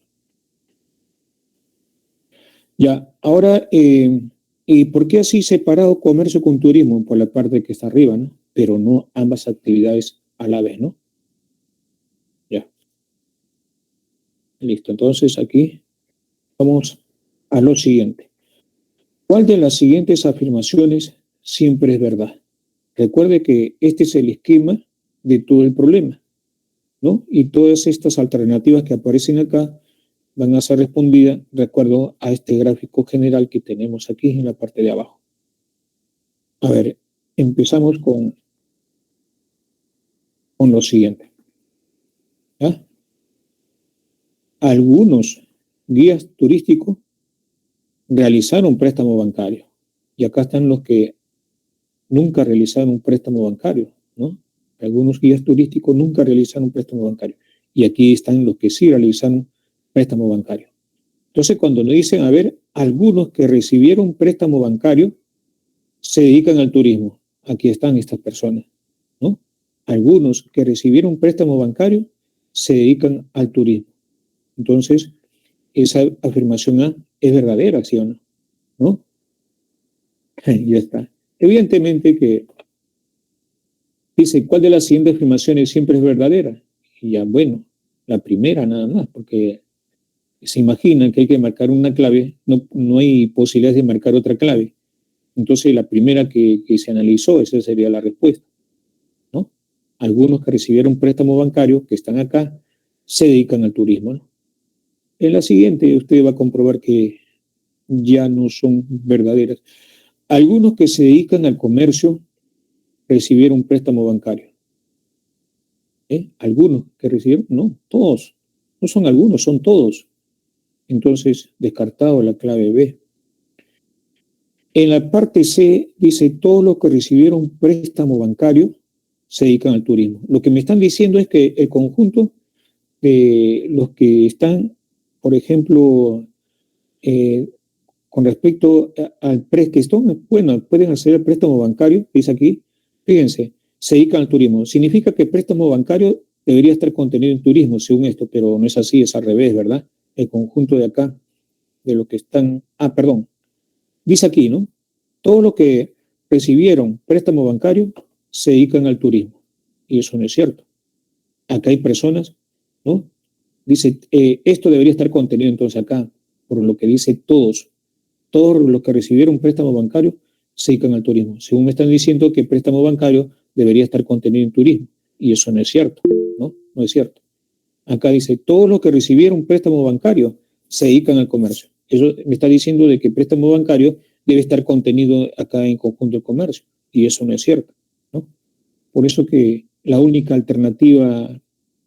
Ya, ahora, ¿y por qué así separado comercio con turismo? Por la parte que está arriba, ¿no? Pero no ambas actividades a la vez, ¿no? Ya. Listo, entonces aquí vamos a lo siguiente. ¿Cuál de las siguientes afirmaciones siempre es verdad? Recuerde que este es el esquema de todo el problema, ¿no? Y todas estas alternativas que aparecen acá van a ser respondidas de acuerdo a este gráfico general que tenemos aquí en la parte de abajo. A ver, empezamos con lo siguiente. ¿Ya? Algunos guías turísticos realizaron un préstamo bancario. Y acá están los que nunca realizaron un préstamo bancario, ¿no? Algunos guías turísticos nunca realizaron un préstamo bancario. Y aquí están los que sí realizaron préstamo bancario. Entonces, cuando nos dicen, a ver, algunos que recibieron un préstamo bancario se dedican al turismo. Aquí están estas personas, ¿no? Algunos que recibieron un préstamo bancario se dedican al turismo. Entonces, esa afirmación A es verdadera, ¿sí o no? ¿No? Ya está. Evidentemente que dice, ¿cuál de las siguientes afirmaciones siempre es verdadera? Y ya, bueno, la primera nada más, porque se imaginan que hay que marcar una clave, no hay posibilidades de marcar otra clave. Entonces, la primera que se analizó, esa sería la respuesta, ¿no? Algunos que recibieron préstamos bancarios, que están acá, se dedican al turismo, ¿no? En la siguiente, usted va a comprobar que ya no son verdaderas. Algunos que se dedican al comercio recibieron un préstamo bancario. Algunos que recibieron, no, todos. No son algunos, son todos. Entonces, descartado la clave B. En la parte C dice, todos los que recibieron préstamo bancario se dedican al turismo. Lo que me están diciendo es que el conjunto de los que están, por ejemplo, con respecto al préstamo, bueno, pueden hacer el préstamo bancario, dice aquí, fíjense, se dedican al turismo. Significa que el préstamo bancario debería estar contenido en turismo, según esto, pero no es así, es al revés, ¿verdad? El conjunto de acá, de los que están, perdón, dice aquí, ¿no? Todos los que recibieron préstamo bancario se dedican al turismo, y eso no es cierto. Acá hay personas, ¿no? Dice, esto debería estar contenido entonces acá, por lo que dice todos los que recibieron préstamo bancario se dedican al turismo. Según me están diciendo que préstamo bancario debería estar contenido en turismo, y eso no es cierto, ¿no? No es cierto. Acá dice, todos los que recibieron préstamo bancario se dedican al comercio. Eso me está diciendo de que préstamo bancario debe estar contenido acá en conjunto de comercio, y eso no es cierto, ¿no? Por eso que la única alternativa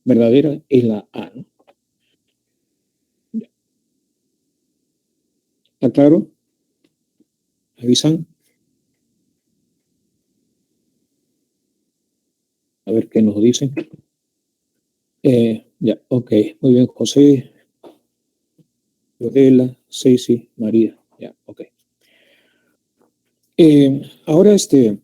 verdadera es la A, ¿no? ¿Está claro? ¿Avisan? A ver qué nos dicen. Ya, ok. Muy bien, José, Lorela, Ceci, María. Ya, ok. Ahora ya.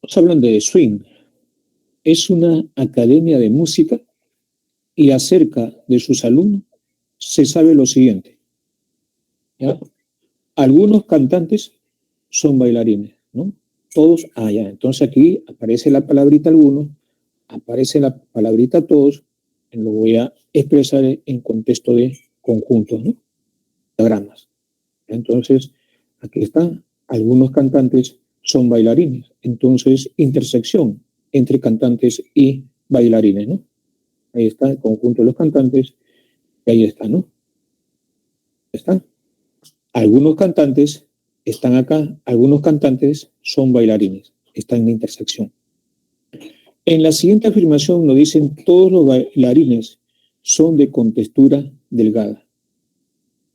Nos hablan de swing. Es una academia de música y acerca de sus alumnos se sabe lo siguiente, ¿ya? Algunos cantantes son bailarines, ¿no? Todos, ya. Entonces aquí aparece la palabrita algunos, aparece la palabrita todos, lo voy a expresar en contexto de conjuntos, ¿no? Diagramas. Entonces, aquí están, algunos cantantes son bailarines. Entonces, intersección entre cantantes y bailarines, ¿no? Ahí está el conjunto de los cantantes, y ahí está, ¿no? Está. Algunos cantantes están acá, algunos cantantes son bailarines, están en la intersección. En la siguiente afirmación nos dicen todos los bailarines son de contextura delgada.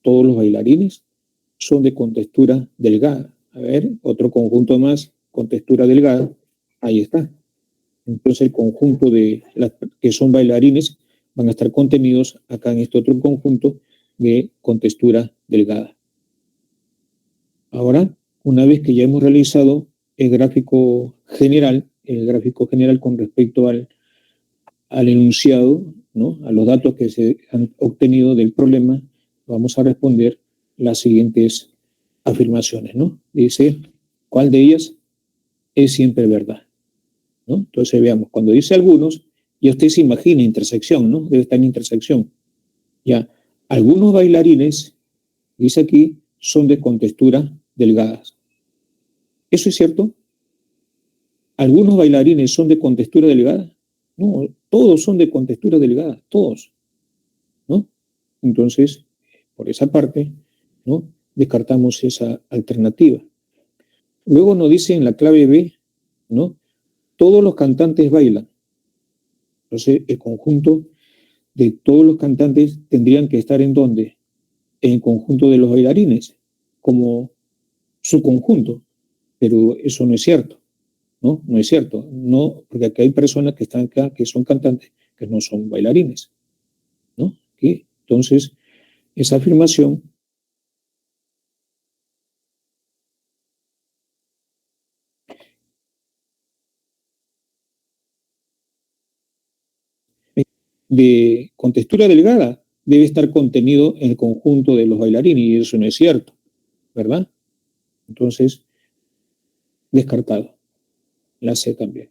Todos los bailarines son de contextura delgada. A ver, otro conjunto más, contextura delgada, ahí está. Entonces el conjunto de las que son bailarines van a estar contenidos acá en este otro conjunto de contextura delgada. Ahora, una vez que ya hemos realizado el gráfico general con respecto al enunciado, ¿no? A los datos que se han obtenido del problema, vamos a responder las siguientes afirmaciones, ¿no? Dice, ¿cuál de ellas es siempre verdad, ¿no? Entonces veamos, cuando dice algunos, y usted se imagina intersección, ¿no? Debe estar en intersección. Ya, algunos bailarines, dice aquí, son de contextura delgadas. ¿Eso es cierto? ¿Algunos bailarines son de contextura delgada? No, todos son de contextura delgada, todos, ¿no? Entonces, por esa parte, ¿no? Descartamos esa alternativa. Luego nos dice en la clave B, ¿no? Todos los cantantes bailan. Entonces, el conjunto de todos los cantantes tendrían que estar ¿en dónde? En el conjunto de los bailarines, como su conjunto. Pero eso no es cierto, ¿no? No es cierto. No, porque aquí hay personas que están acá, que son cantantes, que no son bailarines, ¿no? ¿Sí? Entonces, esa afirmación de contextura delgada debe estar contenido en el conjunto de los bailarines, y eso no es cierto, ¿verdad? Entonces, descartado. La C también.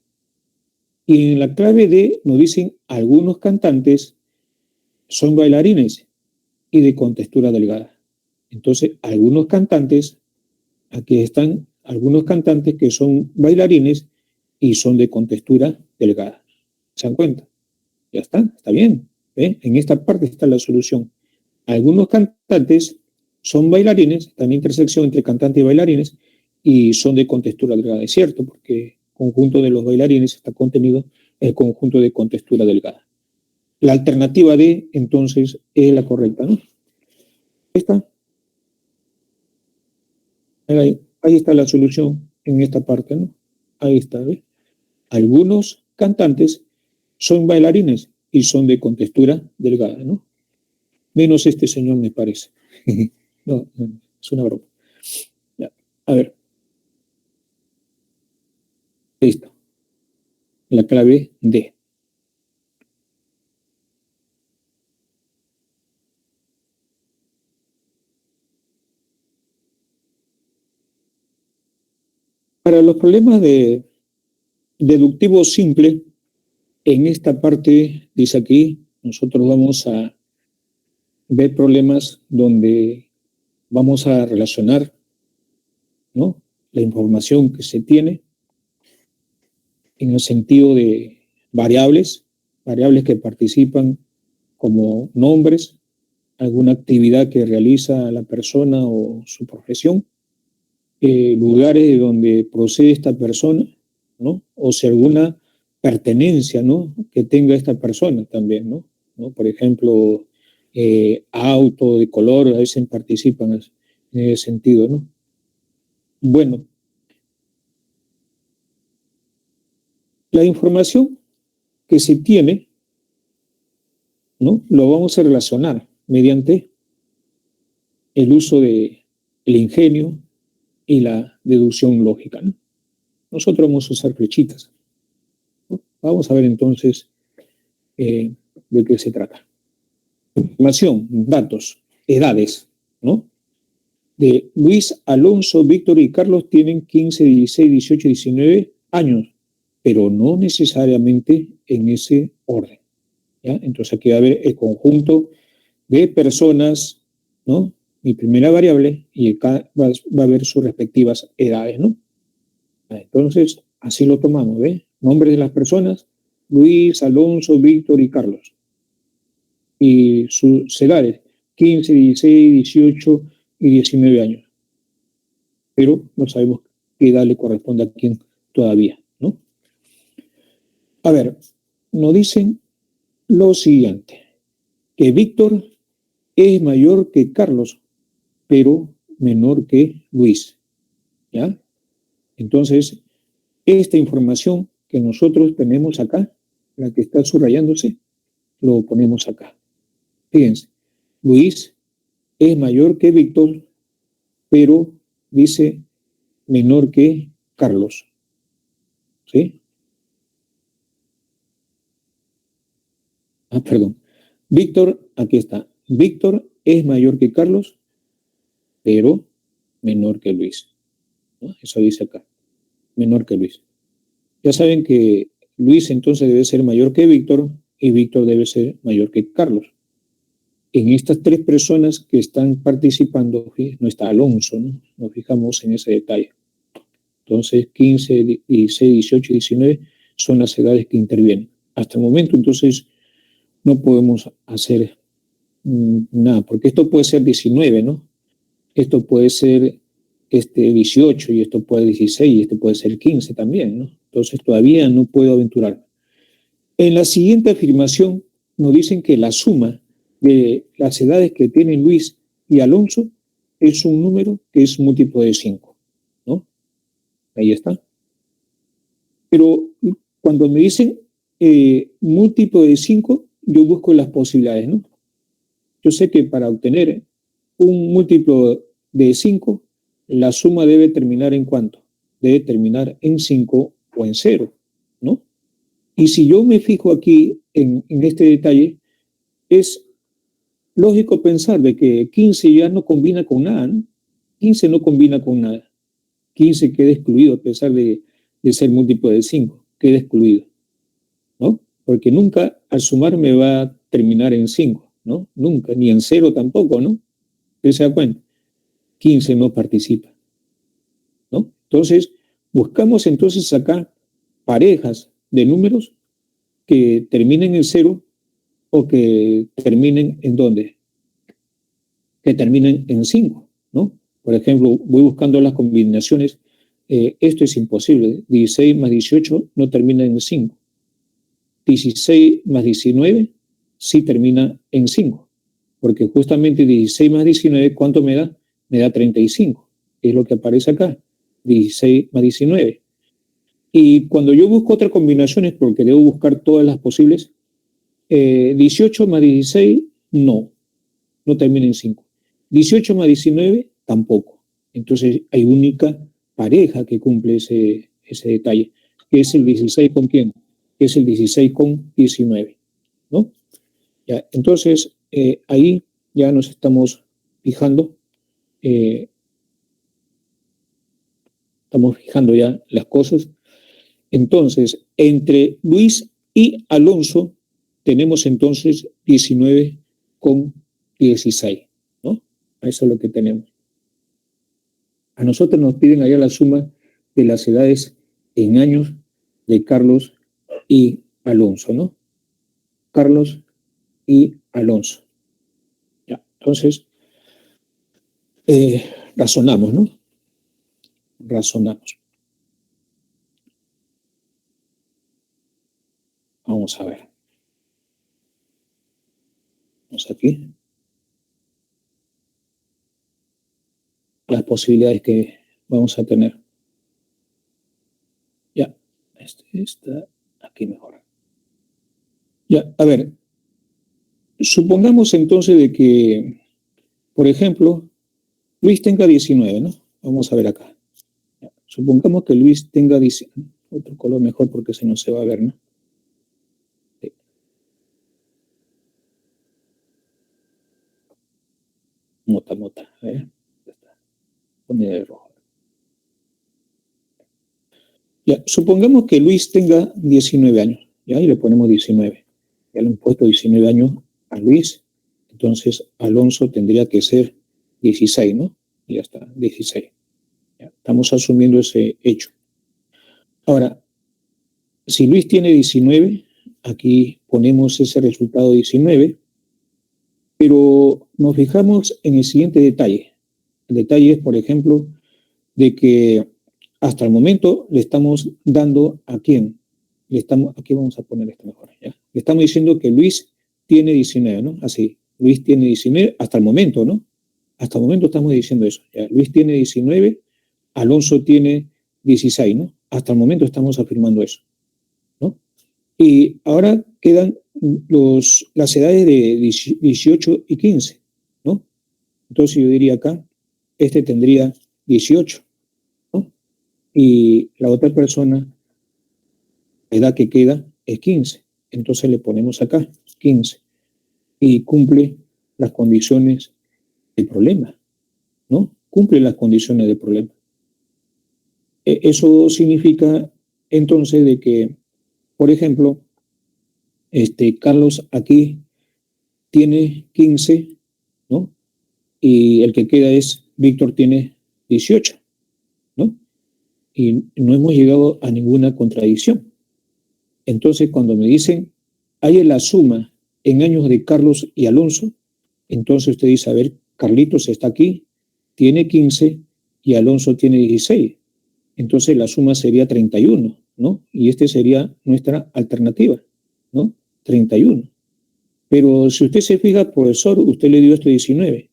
Y en la clave D nos dicen algunos cantantes son bailarines y de contextura delgada. Entonces, algunos cantantes, aquí están algunos cantantes que son bailarines y son de contextura delgada. ¿Se dan cuenta? Ya está bien. ¿Ve? En esta parte está la solución. Algunos cantantes son bailarines, están en intersección entre cantantes y bailarines, y son de contextura delgada. Es cierto, porque el conjunto de los bailarines está contenido en el conjunto de contextura delgada. La alternativa D, entonces, es la correcta, ¿no? ¿Está? Ahí está la solución en esta parte, ¿no? Ahí está, ¿ves? Algunos cantantes son bailarines y son de contextura delgada, ¿no? Menos este señor, me parece. No, es una broma. Ya. A ver, listo. La clave D. Para los problemas de deductivo simple, en esta parte, dice aquí, nosotros vamos a ver problemas donde vamos a relacionar, ¿no?, la información que se tiene en el sentido de variables, variables que participan como nombres, alguna actividad que realiza la persona o su profesión, lugares de donde procede esta persona, ¿no? O si alguna pertenencia, ¿no?, que tenga esta persona también, ¿no? ¿No? Por ejemplo, auto de color, a veces participan en ese sentido, ¿no? Bueno, la información que se tiene, ¿no?, lo vamos a relacionar mediante el uso de el ingenio y la deducción lógica, ¿no? Nosotros vamos a usar flechitas, ¿no? Vamos a ver entonces de qué se trata. Información, datos, edades, ¿no? De Luis, Alonso, Víctor y Carlos tienen 15, 16, 18, 19 años, pero no necesariamente en ese orden, ¿ya? Entonces aquí va a haber el conjunto de personas, ¿no? Mi primera variable, y acá va a haber sus respectivas edades, ¿no? Entonces, así lo tomamos, ¿ves? Nombres de las personas: Luis, Alonso, Víctor y Carlos. Y sus edades: 15, 16, 18 y 19 años. Pero no sabemos qué edad le corresponde a quién todavía, ¿no? A ver, nos dicen lo siguiente, que Víctor es mayor que Carlos, pero menor que Luis, ¿ya? Entonces, esta información que nosotros tenemos acá, la que está subrayándose, lo ponemos acá. Fíjense, Luis es mayor que Víctor, pero dice menor que Carlos, ¿sí? Perdón. Víctor, aquí está. Víctor es mayor que Carlos, pero menor que Luis, ¿no? Eso dice acá. menor que Luis. Ya saben que Luis entonces debe ser mayor que Víctor y Víctor debe ser mayor que Carlos. En estas tres personas que están participando no está Alonso, ¿no? Nos fijamos en ese detalle. Entonces, 15, 16, 18 y 19 son las edades que intervienen. Hasta el momento, entonces, no podemos hacer nada, porque esto puede ser 19, ¿no? Esto puede ser 18 y esto puede ser 16 y este puede ser 15 también, ¿no? Entonces, todavía no puedo aventurar. En la siguiente afirmación nos dicen que la suma de las edades que tienen Luis y Alonso es un número que es múltiplo de 5, ¿no? Ahí está. Pero cuando me dicen múltiplo de 5, yo busco las posibilidades, ¿no? Yo sé que para obtener un múltiplo de 5, la suma debe terminar en ¿cuánto? Debe terminar en 5 o en 0, ¿no? Y si yo me fijo aquí en este detalle, es lógico pensar de que 15 ya no combina con nada, ¿no? 15 no combina con nada. 15 queda excluido a pesar de ser múltiplo de 5, queda excluido, ¿no? Porque nunca al sumar me va a terminar en 5, ¿no? Nunca, ni en 0 tampoco, ¿no? ¿Usted se da cuenta? 15 no participa, ¿no? Entonces, buscamos entonces acá parejas de números que terminen en 0 o que terminen en ¿dónde? Que terminen en 5, ¿no? Por ejemplo, voy buscando las combinaciones. Esto es imposible. 16 más 18 no termina en 5. 16 más 19 sí termina en 5. Porque justamente 16 más 19, ¿cuánto me da? Me da 35. Es lo que aparece acá. 16 más 19. Y cuando yo busco otras combinaciones, porque debo buscar todas las posibles, 18 más 16, no termina en 5. 18 más 19, tampoco. Entonces hay única pareja que cumple ese detalle, que es el 16 con quién, que es el 16 con 19, ¿no? Ya, entonces ahí ya nos estamos fijando, estamos fijando ya las cosas. Entonces, entre Luis y Alonso tenemos entonces 19 con 16, ¿no? Eso es lo que tenemos. A nosotros nos piden allá la suma de las edades en años de Carlos y Alonso, ¿no? Carlos y Alonso. Ya, entonces, razonamos, ¿no? Razonamos. Vamos a ver. Vamos aquí. Las posibilidades que vamos a tener. Ya, este está aquí mejor. Ya, a ver, supongamos entonces de que, por ejemplo, Luis tenga 19, ¿no? Vamos a ver acá. Ya, supongamos que Luis tenga 19. Otro color mejor porque si no se va a ver, ¿no? Sí. Mota. A ver. Pone de rojo. Ya, supongamos que Luis tenga 19 años, ¿ya? Y le ponemos 19. Ya le hemos puesto 19 años a Luis, entonces Alonso tendría que ser 16, ¿no? Y ya está, 16. Ya, estamos asumiendo ese hecho. Ahora, si Luis tiene 19, aquí ponemos ese resultado 19, pero nos fijamos en el siguiente detalle. El detalle es, por ejemplo, de que hasta el momento le estamos dando a quién. Aquí vamos a poner esto mejor, ¿ya? Le estamos diciendo que Luis tiene 19, ¿no? Así, Luis tiene 19 hasta el momento, ¿no? Hasta el momento estamos diciendo eso, ¿ya? Luis tiene 19, Alonso tiene 16, ¿no? Hasta el momento estamos afirmando eso, ¿no? Y ahora quedan las edades de 18 y 15, ¿no? Entonces yo diría acá, este tendría 18, ¿no? Y la otra persona, la edad que queda es 15. Entonces le ponemos acá 15 y cumple las condiciones del problema, ¿no? Cumple las condiciones del problema. Eso significa entonces de que, por ejemplo, Carlos aquí tiene 15, ¿no? Y el que queda es Víctor tiene 18, ¿no? Y no hemos llegado a ninguna contradicción. Entonces, cuando me dicen, hay la suma en años de Carlos y Alonso, entonces usted dice, a ver, Carlitos está aquí, tiene 15 y Alonso tiene 16. Entonces la suma sería 31, ¿no? Y sería nuestra alternativa, ¿no? 31. Pero si usted se fija, profesor, usted le dio 19.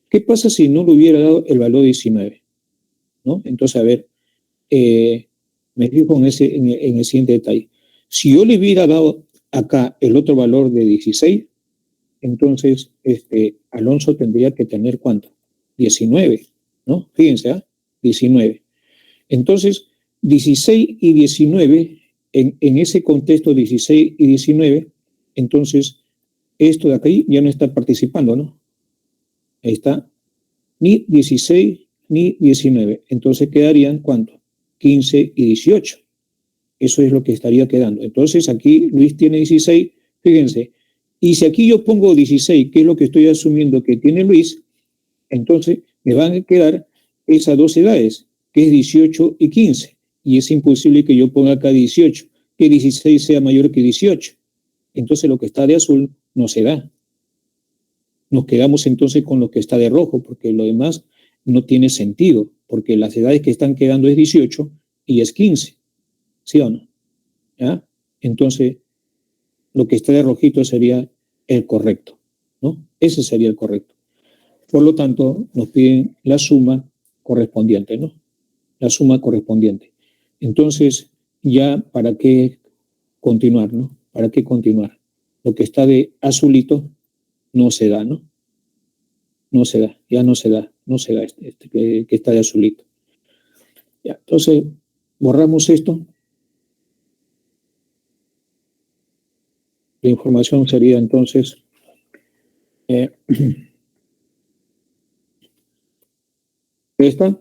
¿Qué pasa si no le hubiera dado el valor 19? ¿No? Entonces, a ver, me fijo en el siguiente detalle. Si yo le hubiera dado acá el otro valor de 16, entonces Alonso tendría que tener ¿cuánto? 19, ¿no? Fíjense, ¿ah? 19. Entonces, 16 y 19, en ese contexto 16 y 19, entonces esto de aquí ya no está participando, ¿no? Ahí está, ni 16 ni 19. Entonces quedarían ¿cuánto? 15 y 18. Eso es lo que estaría quedando. Entonces aquí Luis tiene 16, fíjense. Y si aquí yo pongo 16, que es lo que estoy asumiendo que tiene Luis, entonces me van a quedar esas dos edades, que es 18 y 15. Y es imposible que yo ponga acá 18, que 16 sea mayor que 18. Entonces lo que está de azul no se da. Nos quedamos entonces con lo que está de rojo, porque lo demás no tiene sentido, porque las edades que están quedando es 18 y es 15, ¿sí o no? ¿Ya? Entonces, lo que está de rojito sería el correcto, ¿no? Ese sería el correcto. Por lo tanto, nos piden la suma correspondiente, ¿no? La suma correspondiente. Entonces, ya, ¿para qué continuar, no? ¿Para qué continuar? Lo que está de azulito no se da, ¿no? No se da, ya no se da que está de azulito. Ya, entonces, borramos esto. La información sería entonces esta.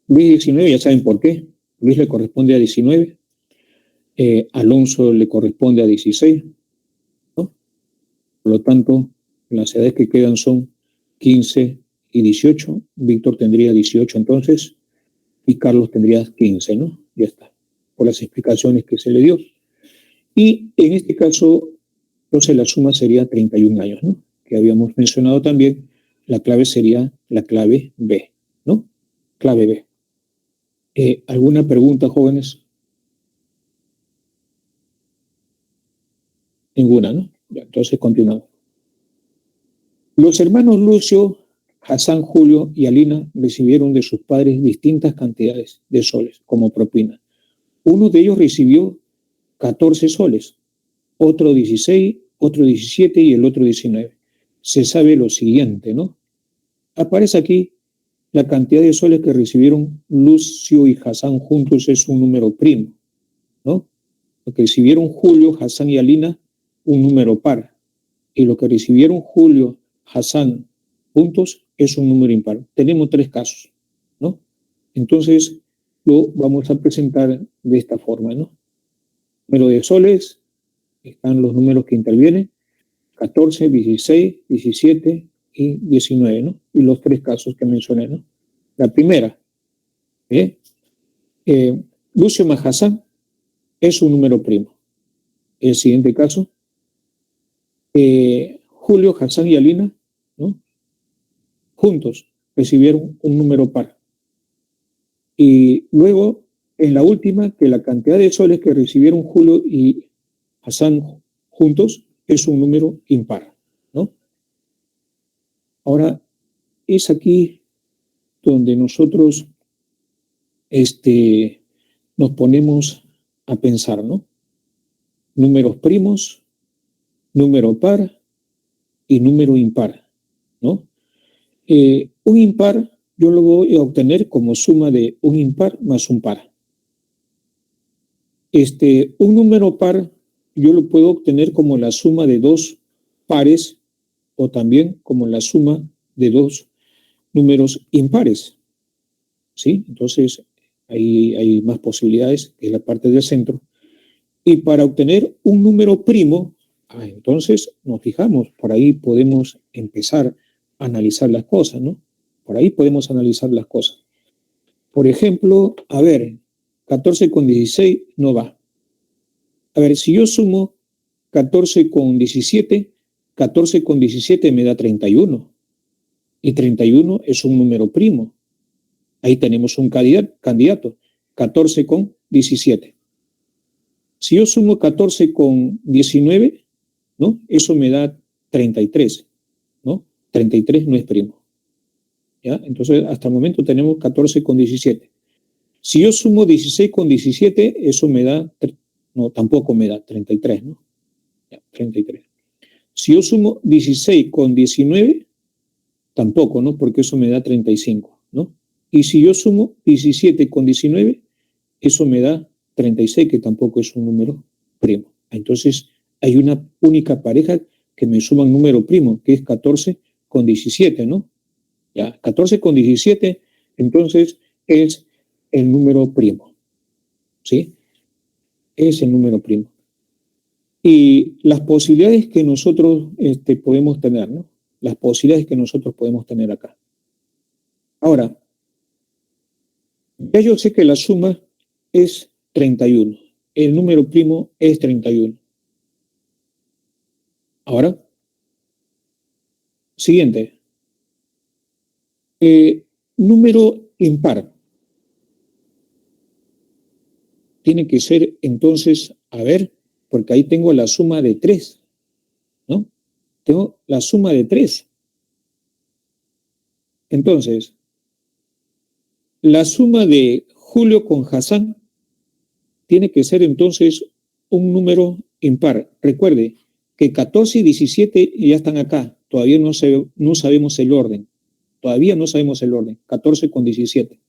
Luis 19, ya saben por qué. Luis le corresponde a 19. Alonso le corresponde a 16, ¿no? Por lo tanto, las edades que quedan son 15 y 18. Víctor tendría 18 entonces y Carlos tendría 15, ¿no? Ya está, por las explicaciones que se le dio. Y en este caso, entonces la suma sería 31 años, ¿no? Que habíamos mencionado también, la clave sería la clave B, ¿no? Clave B. ¿Alguna pregunta, jóvenes? Ninguna, ¿no? Ya, entonces continuamos. Los hermanos Lucio, Hassan, Julio y Alina recibieron de sus padres distintas cantidades de soles como propina. Uno de ellos recibió 14 soles, otro 16, otro 17 y el otro 19. Se sabe lo siguiente, ¿no? Aparece aquí la cantidad de soles que recibieron Lucio y Hassan juntos es un número primo, ¿no? Lo que recibieron Julio, Hassan y Alina, un número par. Y lo que recibieron Julio, Hassan juntos es un número impar. Tenemos tres casos, ¿no? Entonces lo vamos a presentar de esta forma, ¿no? Número de soles, están los números que intervienen, 14, 16, 17 y 19, ¿no? Y los tres casos que mencioné, ¿no? La primera, Lucio más Hassan es un número primo. El siguiente caso, Julio, Hassan y Alina, ¿no? Juntos recibieron un número par. Y luego, en la última, que la cantidad de soles que recibieron Julio y Hassan juntos es un número impar, ¿no? Ahora, es aquí donde nosotros nos ponemos a pensar, ¿no? Números primos, número par y número impar, ¿no? Un impar yo lo voy a obtener como suma de un impar más un par. Un número par yo lo puedo obtener como la suma de dos pares o también como la suma de dos números impares, ¿sí? Entonces, Ahí hay más posibilidades, que es la parte del centro. Y para obtener un número primo, entonces nos fijamos, por ahí podemos empezar a analizar las cosas, ¿no? Por ahí podemos analizar las cosas. Por ejemplo, a ver, 14 con 16 no va. A ver, si yo sumo 14 con 17, 14 con 17 me da 31. Y 31 es un número primo. Ahí tenemos un candidato, 14 con 17. Si yo sumo 14 con 19, ¿no? Eso me da 33, ¿no? 33 no es primo. ¿Ya? Entonces, hasta el momento tenemos 14 con 17. Si yo sumo 16 con 17, eso me da, no, tampoco me da 33, ¿no? Ya, 33. Si yo sumo 16 con 19, tampoco, ¿no? Porque eso me da 35, ¿no? Y si yo sumo 17 con 19, eso me da 36, que tampoco es un número primo. Entonces, hay una única pareja que me suma un número primo, que es 14 con 17, ¿no? Ya, 14 con 17, entonces es el número primo, ¿sí? Es el número primo. Y las posibilidades que nosotros podemos tener, ¿no? Las posibilidades que nosotros podemos tener acá. Ahora, ya yo sé que la suma es 31. El número primo es 31. Ahora, siguiente. Número impar. Tiene que ser entonces, a ver, porque ahí tengo la suma de 3, ¿no? Tengo la suma de 3. Entonces, la suma de Julio con Hassan tiene que ser entonces un número impar. Recuerde que 14 y 17 ya están acá. Todavía no sabemos el orden. Todavía no sabemos el orden. 14 con 17.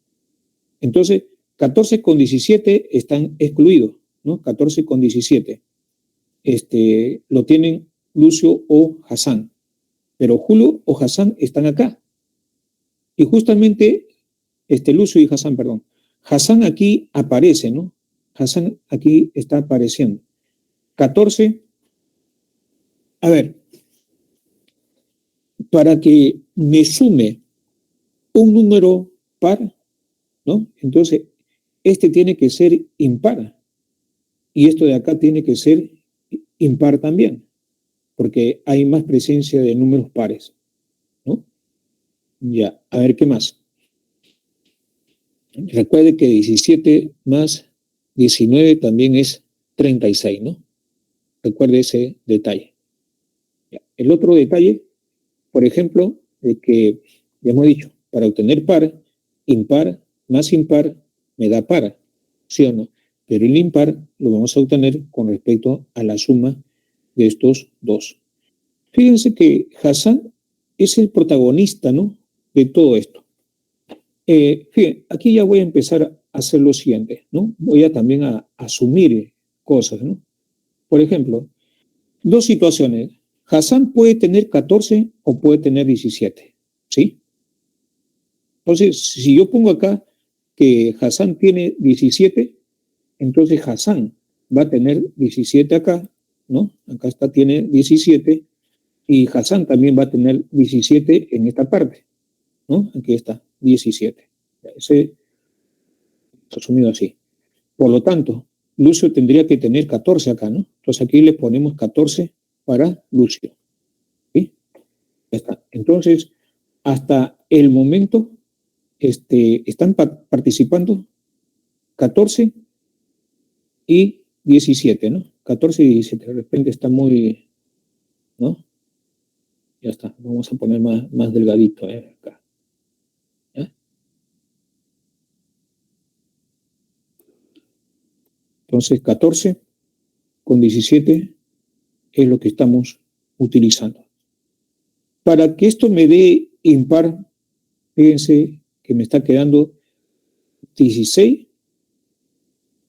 Entonces, 14 con 17 están excluidos, ¿no? 14 con 17. Lo tienen Lucio o Hassan. Pero Julio o Hassan están acá. Y justamente, Lucio y Hassan, perdón. Hassan aquí aparece, ¿no? Hassan aquí está apareciendo. 14. A ver, para que me sume un número par, ¿no? Entonces, tiene que ser impar. Y esto de acá tiene que ser impar también, porque hay más presencia de números pares, ¿no? Ya, a ver, ¿qué más? Recuerde que 17 más 19 también es 36, ¿no? Recuerde ese detalle. Ya. El otro detalle, por ejemplo, de que ya hemos dicho, para obtener par, impar más impar me da par, ¿sí o no? Pero el impar lo vamos a obtener con respecto a la suma de estos dos. Fíjense que Hassan es el protagonista, ¿no? De todo esto. Fíjense, aquí ya voy a empezar a hacer lo siguiente, ¿no? Voy a también a asumir cosas, ¿no? Por ejemplo, dos situaciones. Hassan puede tener 14 o puede tener 17, ¿sí? Entonces, si yo pongo acá que Hassan tiene 17, entonces Hassan va a tener 17 acá, ¿no? Acá está, tiene 17, y Hassan también va a tener 17 en esta parte, ¿no? Aquí está, 17. Ese es asumido así. Por lo tanto, Lucio tendría que tener 14 acá, ¿no? Entonces aquí le ponemos 14 para Lucio. ¿Sí? Ya está. Entonces, hasta el momento están participando 14 y 17, ¿no? 14 y 17. De repente está muy, ¿no? Ya está. Vamos a poner más delgadito acá. ¿Ya? Entonces, 14 con 17 es lo que estamos utilizando. Para que esto me dé impar, fíjense que me está quedando 16,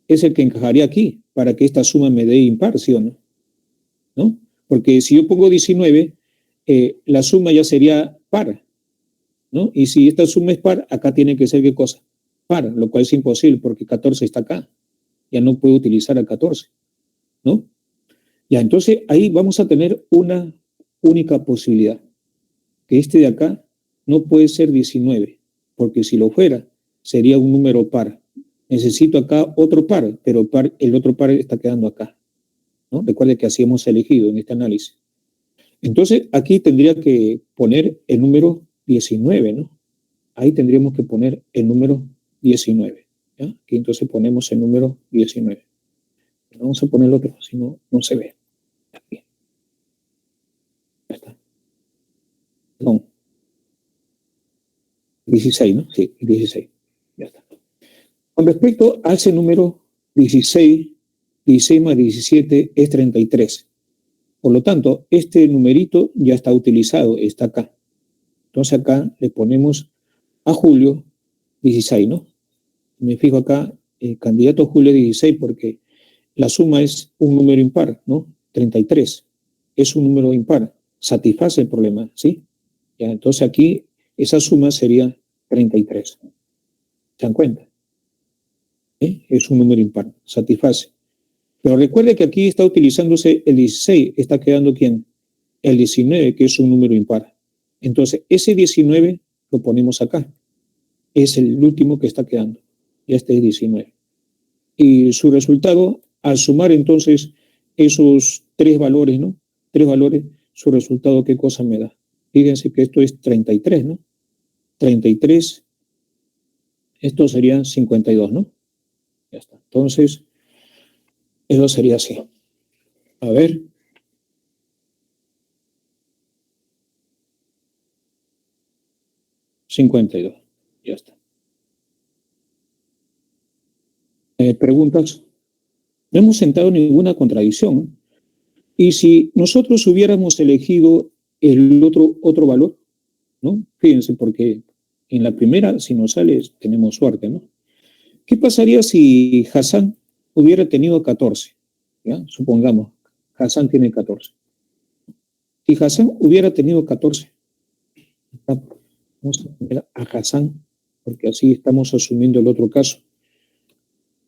es el que encajaría aquí, para que esta suma me dé impar, ¿sí o no? ¿No? Porque si yo pongo 19, la suma ya sería par, ¿no? Y si esta suma es par, acá tiene que ser ¿qué cosa? par, lo cual es imposible porque 14 está acá. Ya no puedo utilizar a 14, ¿no? Ya, entonces ahí vamos a tener una única posibilidad, que este de acá no puede ser 19, porque si lo fuera, sería un número par. Necesito acá otro par, pero el otro par está quedando acá, ¿no? Recuerde que así hemos elegido en este análisis. Entonces, aquí tendría que poner el número 19, ¿no? Ahí tendríamos que poner el número 19, ¿ya? Aquí entonces ponemos el número 19. Vamos a poner el otro, si no, no se ve. Aquí. Ya está. Perdón. 16, ¿no? Sí, 16. Ya está. Con respecto a ese número 16, 16 más 17 es 33. Por lo tanto, este numerito ya está utilizado, está acá. Entonces acá le ponemos a Julio 16, ¿no? Me fijo acá, candidato Julio 16, porque la suma es un número impar, ¿no? 33. Es un número impar. Satisface el problema, ¿sí? Ya, entonces aquí esa suma sería 33. ¿Se dan cuenta? Es un número impar. Satisface. Pero recuerde que aquí está utilizándose el 16. ¿Está quedando quién? El 19, que es un número impar. Entonces, ese 19 lo ponemos acá. Es el último que está quedando. Y este es 19. Y su resultado, al sumar entonces esos tres valores, ¿no? Tres valores, su resultado, ¿qué cosa me da? Fíjense que esto es 33, ¿no? 33, esto sería 52, ¿no? Ya está. Entonces, eso sería así. A ver. $52. Ya está. Preguntas. No hemos sentado ninguna contradicción. Y si nosotros hubiéramos elegido el otro valor, ¿no? Fíjense, porque en la primera, si nos sale, tenemos suerte, ¿no? ¿Qué pasaría si Hassan hubiera tenido 14? ¿Ya? Supongamos, Hassan tiene 14. Si Hassan hubiera tenido 14, vamos a poner a Hassan, porque así estamos asumiendo el otro caso.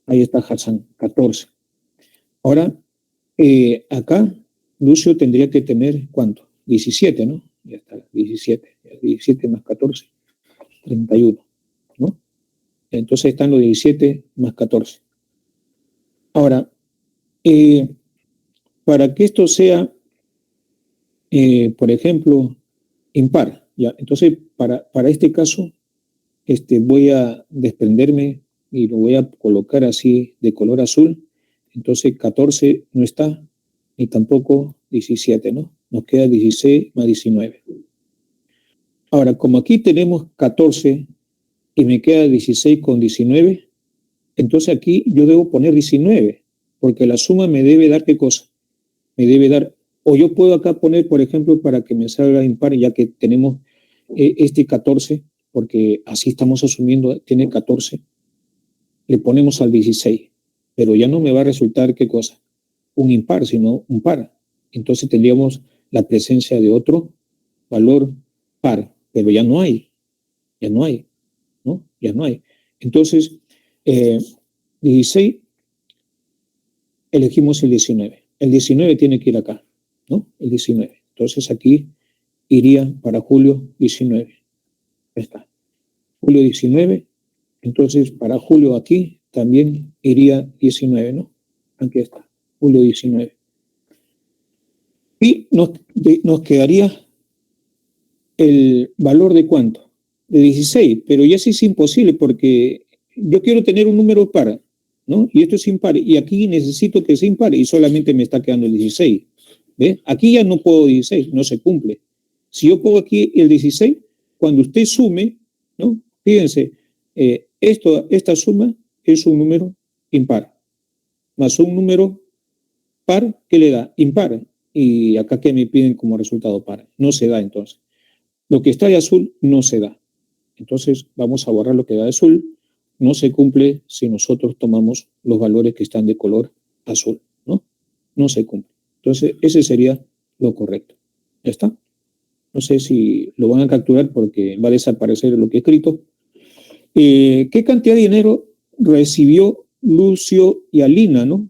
Ahí está Hassan, 14. Ahora, acá Lucio tendría que tener, ¿cuánto? 17, ¿no? Ya está, 17. 17 más 14, 31, ¿no? Entonces están los 17 más 14. Ahora, para que esto sea, por ejemplo, impar, ¿ya? Entonces, para este caso, voy a desprenderme y lo voy a colocar así de color azul. Entonces 14 no está, ni tampoco 17, ¿no? Nos queda 16 más 19. Ahora, como aquí tenemos 14 y me queda 16 con 19, entonces aquí yo debo poner 19, porque la suma me debe dar ¿qué cosa? Me debe dar, o yo puedo acá poner, por ejemplo, para que me salga impar, ya que tenemos este 14, porque así estamos asumiendo, tiene 14, le ponemos al 16, pero ya no me va a resultar ¿qué cosa? Un impar, sino un par. Entonces tendríamos la presencia de otro valor par, pero ya no hay, ¿no? Ya no hay. Entonces, 16, elegimos el 19. El 19 tiene que ir acá, ¿no? El 19. Entonces aquí iría para julio 19. Ahí está. Julio 19. Entonces para julio aquí también iría 19, ¿no? Aquí está. Julio 19. Y nos quedaría el valor de ¿cuánto? De 16, pero ya sí es imposible porque yo quiero tener un número par, ¿no? Y esto es impar, y aquí necesito que sea impar y solamente me está quedando el 16. ¿Ve? Aquí ya no puedo 16, no se cumple. Si yo pongo aquí el 16, cuando usted sume, ¿no? Fíjense, esta suma es un número impar, más un número par, ¿qué le da? Impar. Y acá que me piden como resultado par. No se da entonces. Lo que está de azul no se da. Entonces vamos a borrar lo que da de azul. No se cumple si nosotros tomamos los valores que están de color azul, ¿no? No se cumple. Entonces ese sería lo correcto. ¿Ya está? No sé si lo van a capturar porque va a desaparecer lo que he escrito, ¿Qué cantidad de dinero recibió Lucio y Alina, no?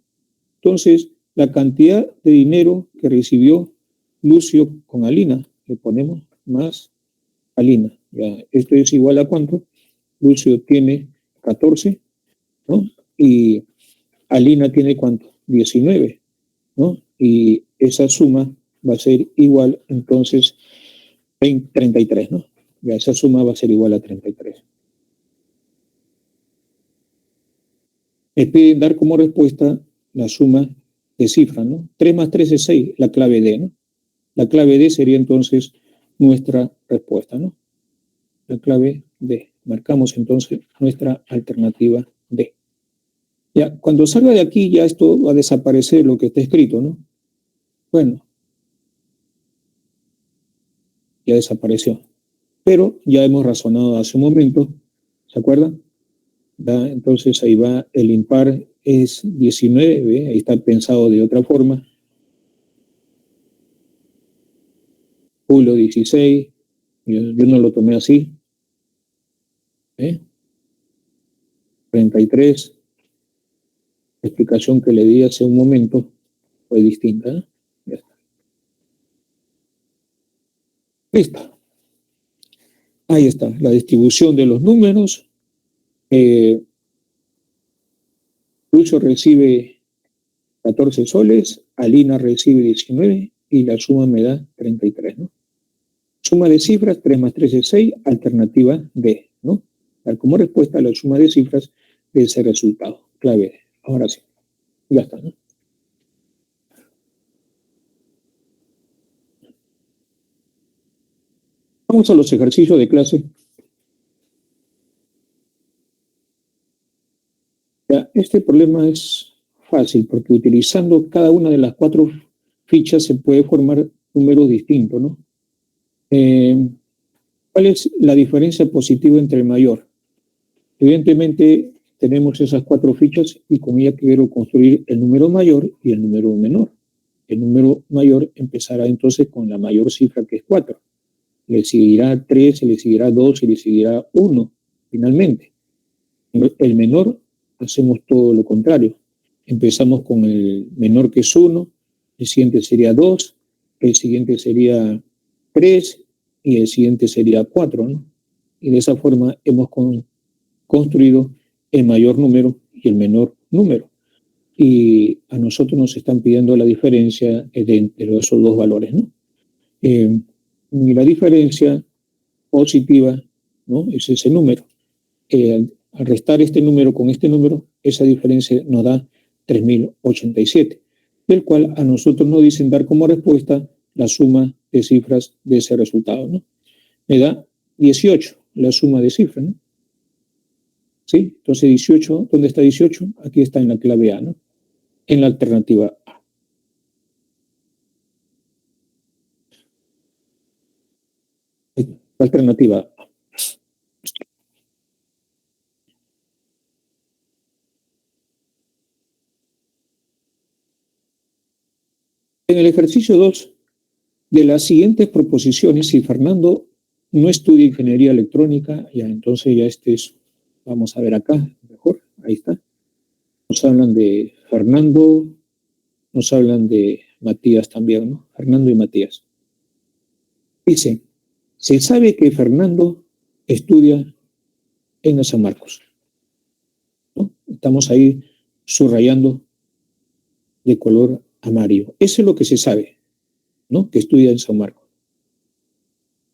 Entonces, la cantidad de dinero que recibió Lucio con Alina, le ponemos más Alina. Ya, esto es igual a ¿cuánto? Lucio tiene 14, ¿no? Y Alina tiene ¿cuánto? 19, ¿no? Y esa suma va a ser igual, entonces, 33, ¿no? Ya esa suma va a ser igual a 33. Me piden dar como respuesta la suma de cifras, ¿no? 3 más 3 es 6, la clave D, ¿no? La clave D sería entonces nuestra respuesta, ¿no? La clave D. Marcamos entonces nuestra alternativa D. Ya, cuando salga de aquí ya esto va a desaparecer lo que está escrito, ¿no? Bueno, ya desapareció. Pero ya hemos razonado hace un momento, ¿se acuerdan? ¿Da? Entonces ahí va, el impar es 19, ¿ve? Ahí está pensado de otra forma. Julio 16, yo no lo tomé así. 33, la explicación que le di hace un momento fue distinta, ¿eh? Ya está. Listo. Ahí está, la distribución de los números. Lucho recibe 14 soles, Alina recibe 19 y la suma me da 33, ¿no? Suma de cifras, 3 más 3 es 6, alternativa D, ¿no? Dar como respuesta a la suma de cifras de ese resultado. Clave D. Ahora sí, ya está, ¿no? Vamos a los ejercicios de clase. Ya, este problema es fácil porque utilizando cada una de las 4 fichas se puede formar números distintos, ¿no? ¿Cuál es la diferencia positiva entre el mayor? Evidentemente tenemos esas 4 fichas y con ellas quiero construir el número mayor y el número menor. El número mayor empezará entonces con la mayor cifra, que es 4. Le seguirá 3, le seguirá 2 y le seguirá 1 finalmente. El menor hacemos todo lo contrario. Empezamos con el menor, que es 1, el siguiente sería 2, el siguiente sería 3 y el siguiente sería 4, ¿no? Y de esa forma hemos construido el mayor número y el menor número. Y a nosotros nos están pidiendo la diferencia entre esos dos valores, ¿no? Y la diferencia positiva, ¿no? Es ese número. Al restar este número con este número, esa diferencia nos da 3087, del cual a nosotros nos dicen dar como respuesta la suma de cifras de ese resultado, ¿no? Me da 18, la suma de cifras, ¿no? ¿Sí? Entonces 18, ¿dónde está 18? Aquí está en la clave A, ¿no? En la alternativa A. La alternativa A. En el ejercicio 2, de las siguientes proposiciones, si Fernando no estudia ingeniería electrónica, ya entonces ya vamos a ver acá, mejor, ahí está. Nos hablan de Fernando, nos hablan de Matías también, ¿no? Fernando y Matías. Dice, se sabe que Fernando estudia en la San Marcos, ¿no? Estamos ahí subrayando de color amarillo. Eso es lo que se sabe, ¿no? Que estudia en San Marcos.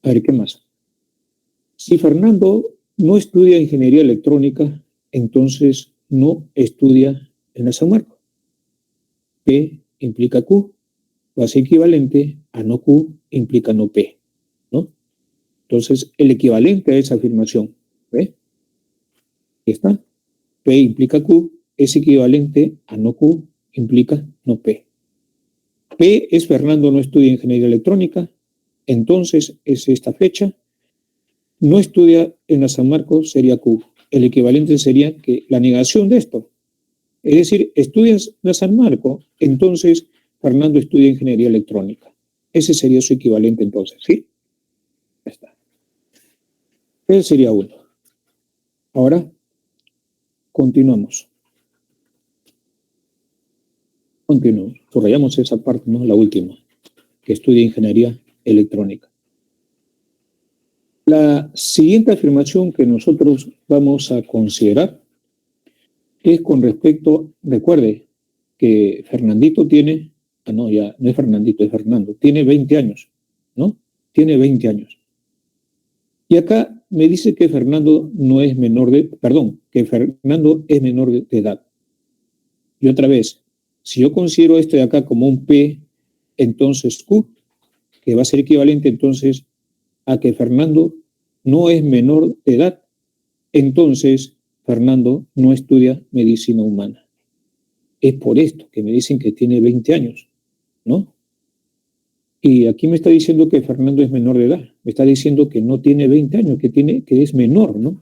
A ver, ¿qué más? Si Fernando no estudia ingeniería electrónica, entonces no estudia en la San Marcos. P implica Q, va a ser equivalente a no Q implica no P, ¿no? Entonces, el equivalente a esa afirmación, ¿ve? Ahí está. P implica Q, es equivalente a no Q implica no P. P es Fernando no estudia ingeniería electrónica, entonces es esta fecha. No estudia en la San Marcos sería Q. El equivalente sería que la negación de esto. Es decir, estudias en la San Marcos, entonces Fernando estudia ingeniería electrónica. Ese sería su equivalente entonces, ¿sí? Ya está. Ese sería uno. Ahora continuamos. Subrayamos esa parte, ¿no? La última, que estudia ingeniería electrónica. La siguiente afirmación que nosotros vamos a considerar es con respecto, recuerde que Fernandito tiene, no, ya no es Fernandito, es Fernando, tiene 20 años, ¿no? Tiene 20 años. Y acá me dice que Fernando no es menor de, perdón, que Fernando es menor de edad. Y otra vez, si yo considero esto de acá como un P, entonces Q, que va a ser equivalente entonces a que Fernando no es menor de edad, entonces Fernando no estudia medicina humana. Es por esto que me dicen que tiene 20 años, ¿no? Y aquí me está diciendo que Fernando es menor de edad. Me está diciendo que no tiene 20 años, que es menor, ¿no?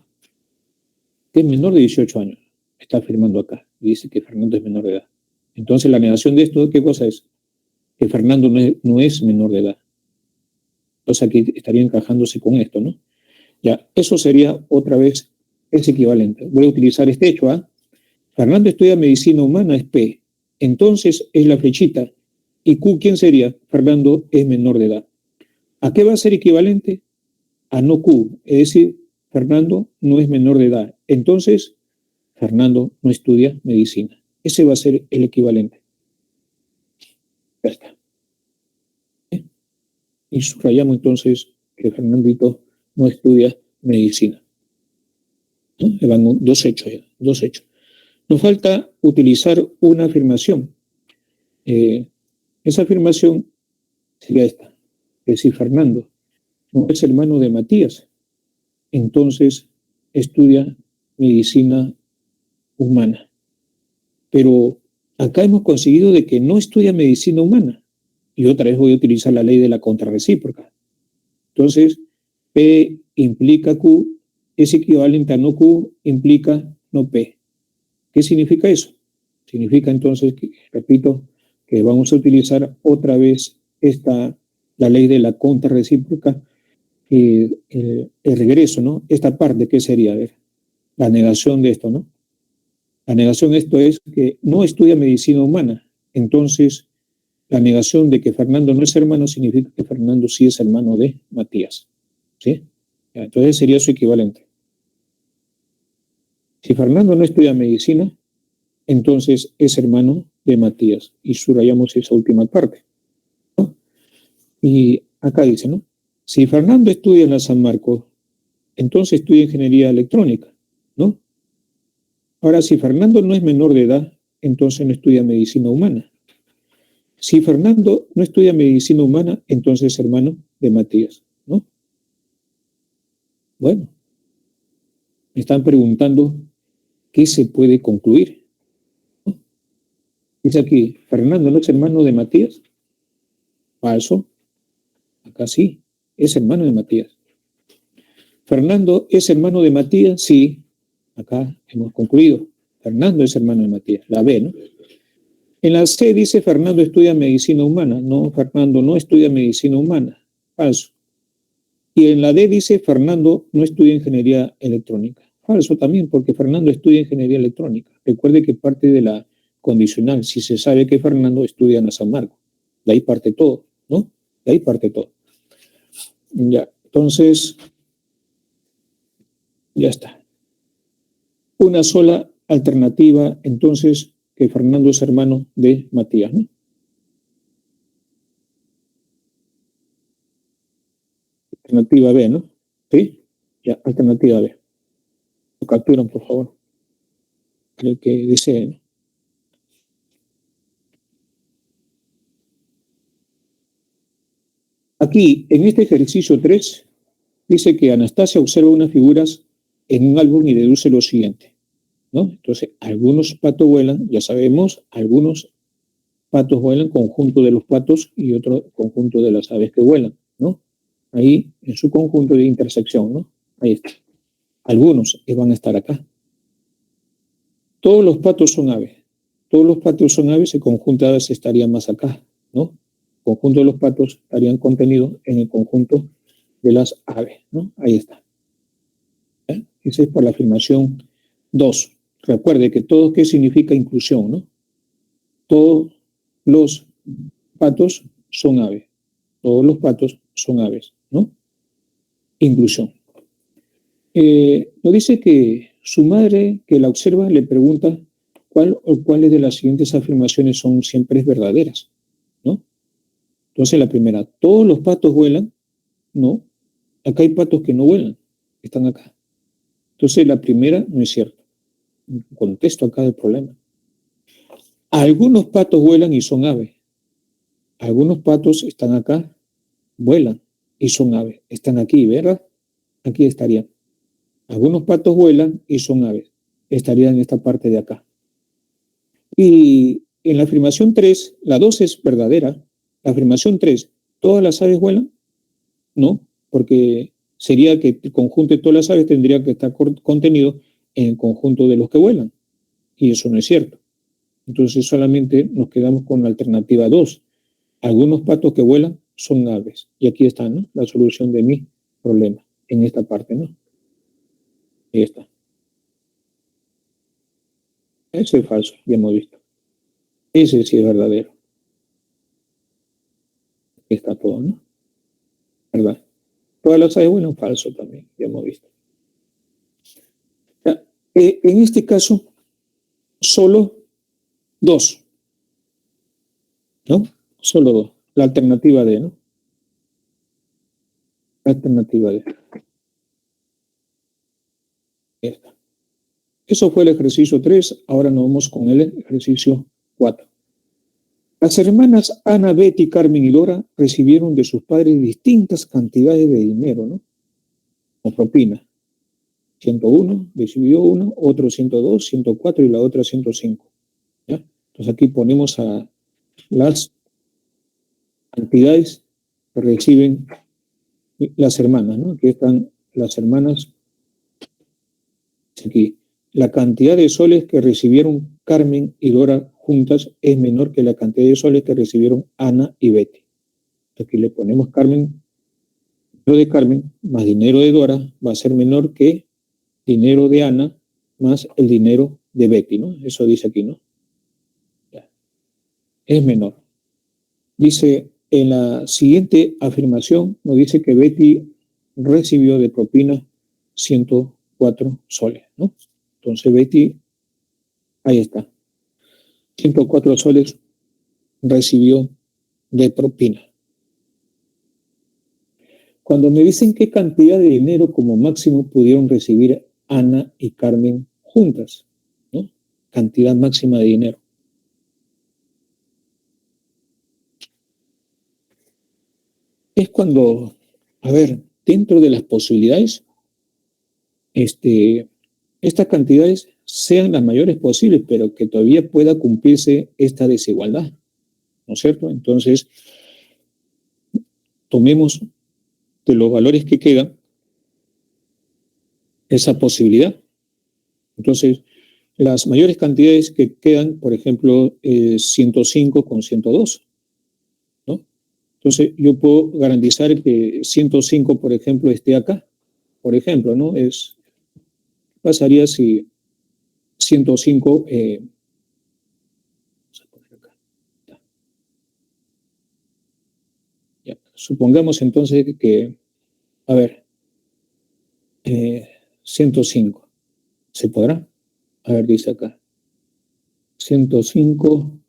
Que es menor de 18 años. Me está afirmando acá. Y dice que Fernando es menor de edad. Entonces, la negación de esto, ¿qué cosa es? Que Fernando no es menor de edad. Entonces, aquí estaría encajándose con esto, ¿no? Ya, eso sería otra vez, es equivalente. Voy a utilizar este hecho, ¿ah? Fernando estudia medicina humana, es P. Entonces, es la flechita. ¿Y Q quién sería? Fernando es menor de edad. ¿A qué va a ser equivalente? A no Q. Es decir, Fernando no es menor de edad. Entonces, Fernando no estudia medicina. Ese va a ser el equivalente. Ya está. Y subrayamos entonces que Fernandito no estudia medicina. ¿No? Van dos hechos ya, dos hechos. Nos falta utilizar una afirmación. Esa afirmación sería esta, que si Fernando no es hermano de Matías, entonces estudia medicina humana. Pero acá hemos conseguido de que no estudia medicina humana. Y otra vez voy a utilizar la ley de la contrarrecíproca. Entonces, P implica Q, es equivalente a no Q, implica no P. ¿Qué significa eso? Significa entonces, repito, que vamos a utilizar otra vez la ley de la contrarrecíproca, el regreso, ¿no? Esta parte, ¿qué sería? A ver, la negación de esto, ¿no? La negación de esto es que no estudia medicina humana. Entonces, la negación de que Fernando no es hermano significa que Fernando sí es hermano de Matías. ¿Sí? Entonces sería su equivalente. Si Fernando no estudia medicina, entonces es hermano de Matías. Y subrayamos esa última parte, ¿no? Y acá dice, ¿no? Si Fernando estudia en la San Marcos, entonces estudia ingeniería electrónica, ¿no? Ahora, si Fernando no es menor de edad, entonces no estudia medicina humana. Si Fernando no estudia medicina humana, entonces es hermano de Matías, ¿no? Bueno, me están preguntando qué se puede concluir, ¿no? Dice aquí, Fernando no es hermano de Matías. Falso. Acá sí, es hermano de Matías. Fernando es hermano de Matías, sí. Acá hemos concluido. Fernando es hermano de Matías. La B, ¿no? En la C dice Fernando estudia medicina humana. No, Fernando no estudia medicina humana. Falso. Y en la D dice Fernando no estudia ingeniería electrónica. Falso también, porque Fernando estudia ingeniería electrónica. Recuerde que parte de la condicional, si se sabe que Fernando estudia en la San Marcos. De ahí parte todo, ¿no? De ahí parte todo. Ya, entonces, ya está. Una sola alternativa, entonces, que Fernando es hermano de Matías, ¿no? Alternativa B, ¿no? ¿Sí? Ya, alternativa B. Lo capturan, por favor. El que deseen, ¿no? Aquí, en este ejercicio 3, dice que Anastasia observa unas figuras en un álbum y deduce lo siguiente, ¿no? Entonces, algunos patos vuelan, ya sabemos, algunos patos vuelan, conjunto de los patos y otro conjunto de las aves que vuelan, ¿no? Ahí, en su conjunto de intersección, ¿no? Ahí está. Algunos van a estar acá. Todos los patos son aves. Todos los patos son aves, el conjunto de aves estaría más acá, ¿no? El conjunto de los patos estarían contenidos en el conjunto de las aves, ¿no? Ahí está. ¿Eh? Esa es por la afirmación 2. Recuerde que todo, ¿qué significa inclusión, no? Todos los patos son aves. Todos los patos son aves, ¿no? Inclusión. Nos dice que su madre, que la observa, le pregunta cuáles de las siguientes afirmaciones son siempre verdaderas, ¿no? Entonces la primera, ¿todos los patos vuelan? No. Acá hay patos que no vuelan, están acá. Entonces la primera no es cierta. Contesto acá el problema. Algunos patos vuelan y son aves. Algunos patos están acá, vuelan y son aves. Están aquí, ¿verdad? Aquí estarían. Algunos patos vuelan y son aves. Estarían en esta parte de acá. Y en la afirmación 3, la 2 es verdadera. La afirmación 3, ¿todas las aves vuelan? No, porque sería que el conjunto de todas las aves tendría que estar contenido en el conjunto de los que vuelan. Y eso no es cierto. Entonces solamente nos quedamos con la alternativa 2. Algunos patos que vuelan son aves. Y aquí está, ¿no? La solución de mi problema, en esta parte, ¿no? Ahí está. Ese es falso, ya hemos visto. Ese sí es verdadero. Aquí está todo, ¿no? ¿Verdad? Todas las aves vuelan, falso también, ya hemos visto. Ya, en este caso, solo 2, ¿no? Solo 2. La alternativa D, ¿no? La alternativa D. Ahí está. Eso fue el ejercicio 3, ahora nos vamos con el ejercicio 4. Las hermanas Ana, Betty, Carmen y Dora recibieron de sus padres distintas cantidades de dinero, ¿no? O propina. 101, recibió uno, otro 102, 104 y la otra 105. ¿Ya? Entonces aquí ponemos a las cantidades que reciben las hermanas, ¿no? Aquí están las hermanas. Aquí. La cantidad de soles que recibieron Carmen y Dora juntas es menor que la cantidad de soles que recibieron Ana y Betty. Aquí le ponemos Carmen, dinero de Carmen más dinero de Dora va a ser menor que dinero de Ana más el dinero de Betty, ¿no? Eso dice aquí, ¿no? Ya. Es menor. Dice, en la siguiente afirmación nos dice que Betty recibió de propina 104 soles, ¿no? Entonces Betty, ahí está, 104 soles recibió de propina. Cuando me dicen qué cantidad de dinero como máximo pudieron recibir Ana y Carmen juntas, ¿no? Cantidad máxima de dinero. Es cuando, a ver, dentro de las posibilidades, estas cantidades sean las mayores posibles, pero que todavía pueda cumplirse esta desigualdad, ¿no es cierto? Entonces, tomemos de los valores que quedan esa posibilidad. Entonces, las mayores cantidades que quedan, por ejemplo, 105 con 102, ¿no? Entonces, yo puedo garantizar que 105, por ejemplo, esté acá, por ejemplo, ¿no? Pasaría si 105, vamos a poner acá. Ya. Supongamos entonces que, a ver, 105, ¿se podrá? A ver, dice acá, 105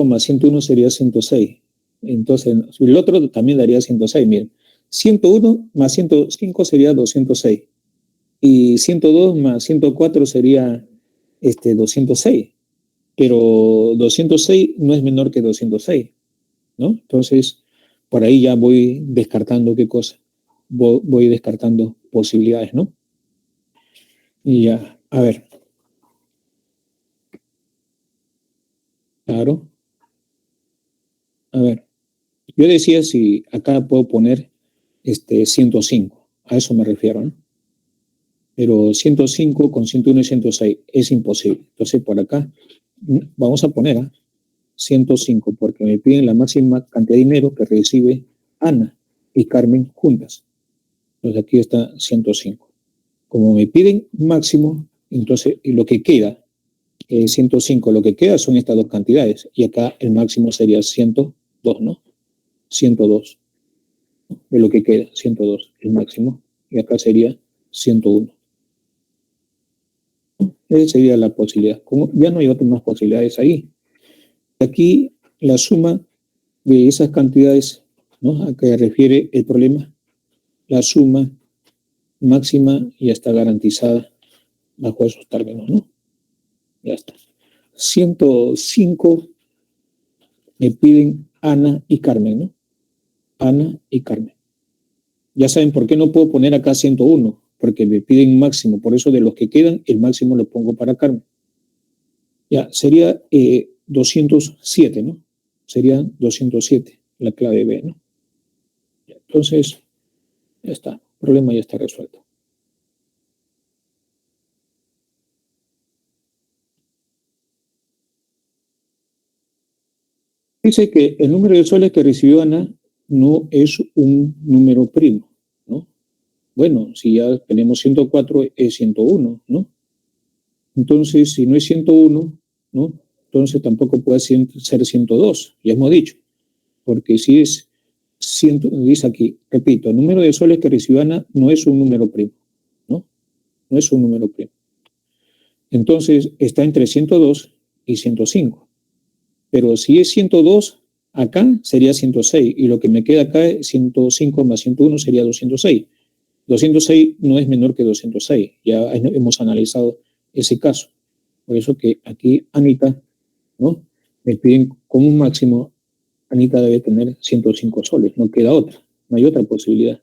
más 101 sería 106. Entonces, el otro también daría 106. Miren, 101 más 105 sería 206. Y 102 más 104 sería 206. Pero 206 no es menor que 206, ¿no? Entonces, por ahí ya voy descartando qué cosa. Voy descartando posibilidades, ¿no? Y ya, a ver. Claro. A ver. Yo decía si acá puedo poner 105, a eso me refiero, ¿no? Pero 105 con 101 y 106 es imposible. Entonces por acá vamos a poner 105 porque me piden la máxima cantidad de dinero que recibe Ana y Carmen juntas. Entonces aquí está 105. como me piden máximo, entonces lo que queda, 105, lo que queda son estas dos cantidades. Y acá el máximo sería 102, ¿no? 102. De lo que queda, 102, el máximo. Y acá sería 101. Esa sería la posibilidad. Como ya no hay otras más posibilidades ahí. Aquí la suma de esas cantidades, ¿no?, a que refiere el problema, la suma máxima ya está garantizada bajo esos términos, ¿no? Ya está. 105 me piden Ana y Carmen, ¿no? Ana y Carmen. Ya saben por qué no puedo poner acá 101, porque me piden máximo, por eso de los que quedan, el máximo lo pongo para Carmen. Ya, sería 207, ¿no? Sería 207, la clave B, ¿no? Entonces, ya está, el problema ya está resuelto. Dice que el número de soles que recibió Ana no es un número primo, ¿no? Bueno, si ya tenemos 104, es 101, ¿no? Entonces, si no es 101, ¿no?, entonces tampoco puede ser 102, ya hemos dicho, porque si es 100, dice aquí, repito, el número de soles que recibió Ana no es un número primo, ¿no? No es un número primo. Entonces, está entre 102 y 105. Pero si es 102, acá sería 106, y lo que me queda acá es 105 más 101 sería 206. 206 no es menor que 206, ya hemos analizado ese caso. Por eso que aquí Anita, ¿no?, me piden como un máximo, Anita debe tener 105 soles, no queda otra, no hay otra posibilidad.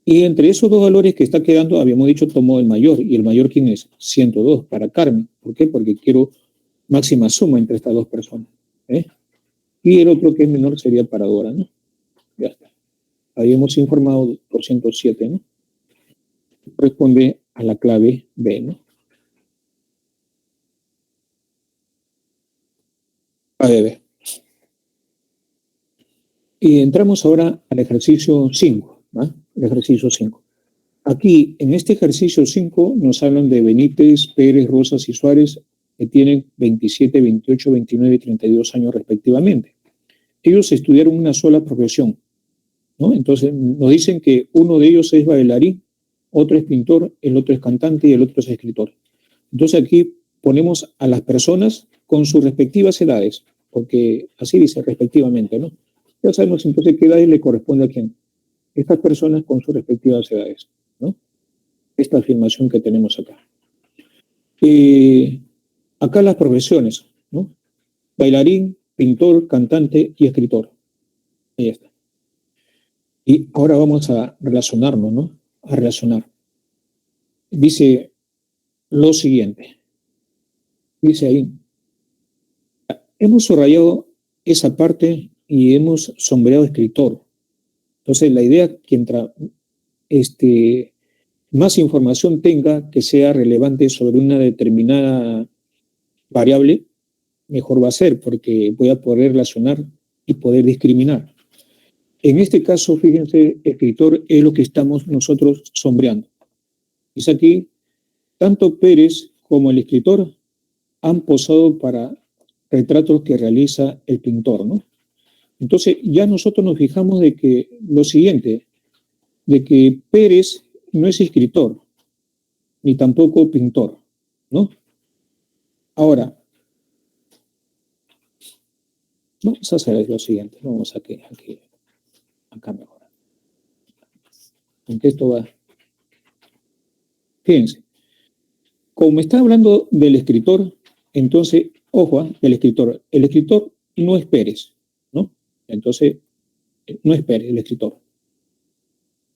Y entre esos dos valores que está quedando, habíamos dicho, tomó el mayor, y el mayor, ¿quién es? 102 para Carmen. ¿Por qué? Porque quiero máxima suma entre estas dos personas, ¿eh? Y el otro que es menor sería para Dora, ¿no? Ya está. Habíamos informado 207, ¿no? Corresponde a la clave B, ¿no? Clave B. Y entramos ahora al ejercicio 5, ¿no? El ejercicio 5. Aquí, en este ejercicio 5, nos hablan de Benítez, Pérez, Rosas y Suárez, que tienen 27, 28, 29 y 32 años respectivamente. Ellos estudiaron una sola profesión, ¿no? Entonces, nos dicen que uno de ellos es bailarín, otro es pintor, el otro es cantante y el otro es escritor. Entonces, aquí ponemos a las personas con sus respectivas edades, porque así dice, respectivamente, ¿no? Ya sabemos entonces qué edades le corresponde a quién. Estas personas con sus respectivas edades, ¿no? Esta afirmación que tenemos acá. Acá las profesiones, ¿no? Bailarín, pintor, cantante y escritor. Ahí está. Y ahora vamos a relacionarnos, ¿no? A relacionar. Dice lo siguiente. Dice ahí, hemos subrayado esa parte y hemos sombreado escritor. Entonces, la idea que entra, más información tenga que sea relevante sobre una determinada variable, mejor va a ser, porque voy a poder relacionar y poder discriminar. En este caso, fíjense, escritor es lo que estamos nosotros sombreando. Dice aquí, tanto Pérez como el escritor han posado para retratos que realiza el pintor, ¿no? Entonces, ya nosotros nos fijamos de que lo siguiente, de que Pérez no es escritor, ni tampoco pintor, ¿no? Ahora, vamos a hacer lo siguiente, vamos aquí, acá mejor. Aunque esto va. Fíjense, como me está hablando del escritor, entonces, ojo, del escritor. El escritor no es Pérez, ¿no? Entonces, no es Pérez, el escritor.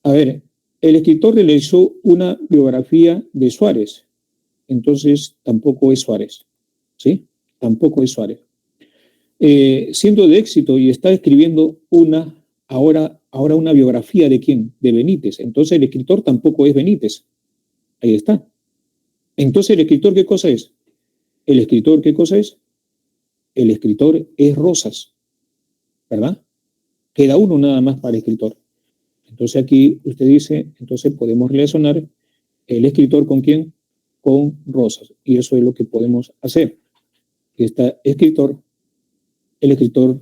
A ver, el escritor realizó una biografía de Suárez, entonces tampoco es Suárez, ¿sí? Tampoco es Suárez. Siendo de éxito y está escribiendo ahora una biografía ¿de quién? De Benítez. Entonces el escritor tampoco es Benítez. Ahí está. Entonces el escritor, ¿qué cosa es? El escritor, ¿qué cosa es? El escritor es Rosas, ¿verdad? Queda uno nada más para el escritor. Entonces aquí usted dice, entonces podemos relacionar el escritor ¿con quién? Con rosas. Y eso es lo que podemos hacer. Está escritor, el escritor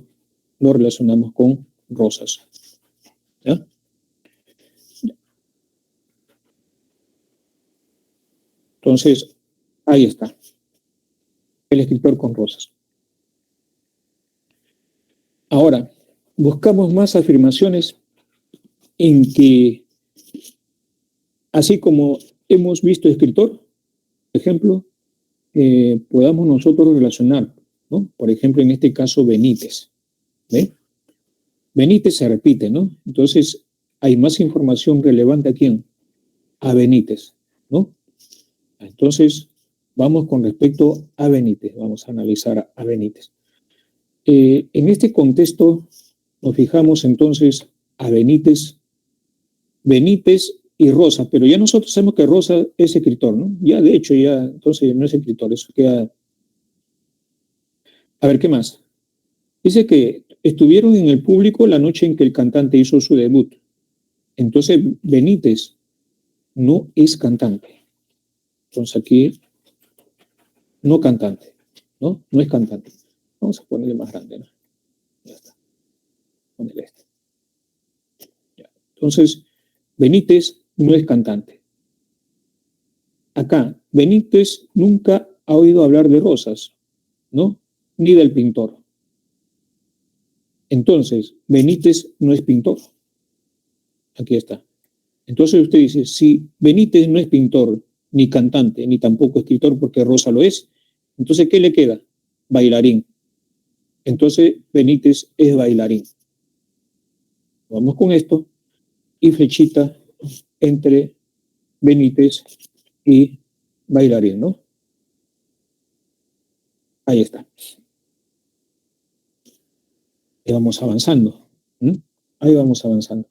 lo relacionamos con rosas. ¿Ya? Entonces, ahí está. El escritor con rosas. Ahora, buscamos más afirmaciones en que, así como hemos visto escritor, por ejemplo, podamos nosotros relacionar, ¿no? Por ejemplo, en este caso, Benítez. ¿Ve? Benítez se repite, ¿no? Entonces, hay más información relevante a quién? A Benítez, ¿no? Entonces, vamos con respecto a Benítez, vamos a analizar a Benítez. En este contexto, nos fijamos entonces a Benítez y Rosa, pero ya nosotros sabemos que Rosa es escritor, ¿no? Ya, de hecho, ya, entonces no es escritor, eso queda... A ver, ¿qué más? Dice que estuvieron en el público la noche en que el cantante hizo su debut. Entonces, Benítez no es cantante. Entonces, aquí, no cantante, ¿no? No es cantante. Vamos a ponerle más grande, ¿no? Ya está. Ponele este. Ya. Entonces, Benítez no es cantante. Acá, Benítez nunca ha oído hablar de rosas, ¿no? Ni del pintor. Entonces, Benítez no es pintor. Aquí está. Entonces usted dice, si Benítez no es pintor, ni cantante, ni tampoco escritor, porque Rosa lo es, entonces, ¿qué le queda? Bailarín. Entonces, Benítez es bailarín. Vamos con esto y flechita entre Benítez y bailarín, ¿no? Ahí está. Ahí vamos avanzando. Ahí vamos avanzando.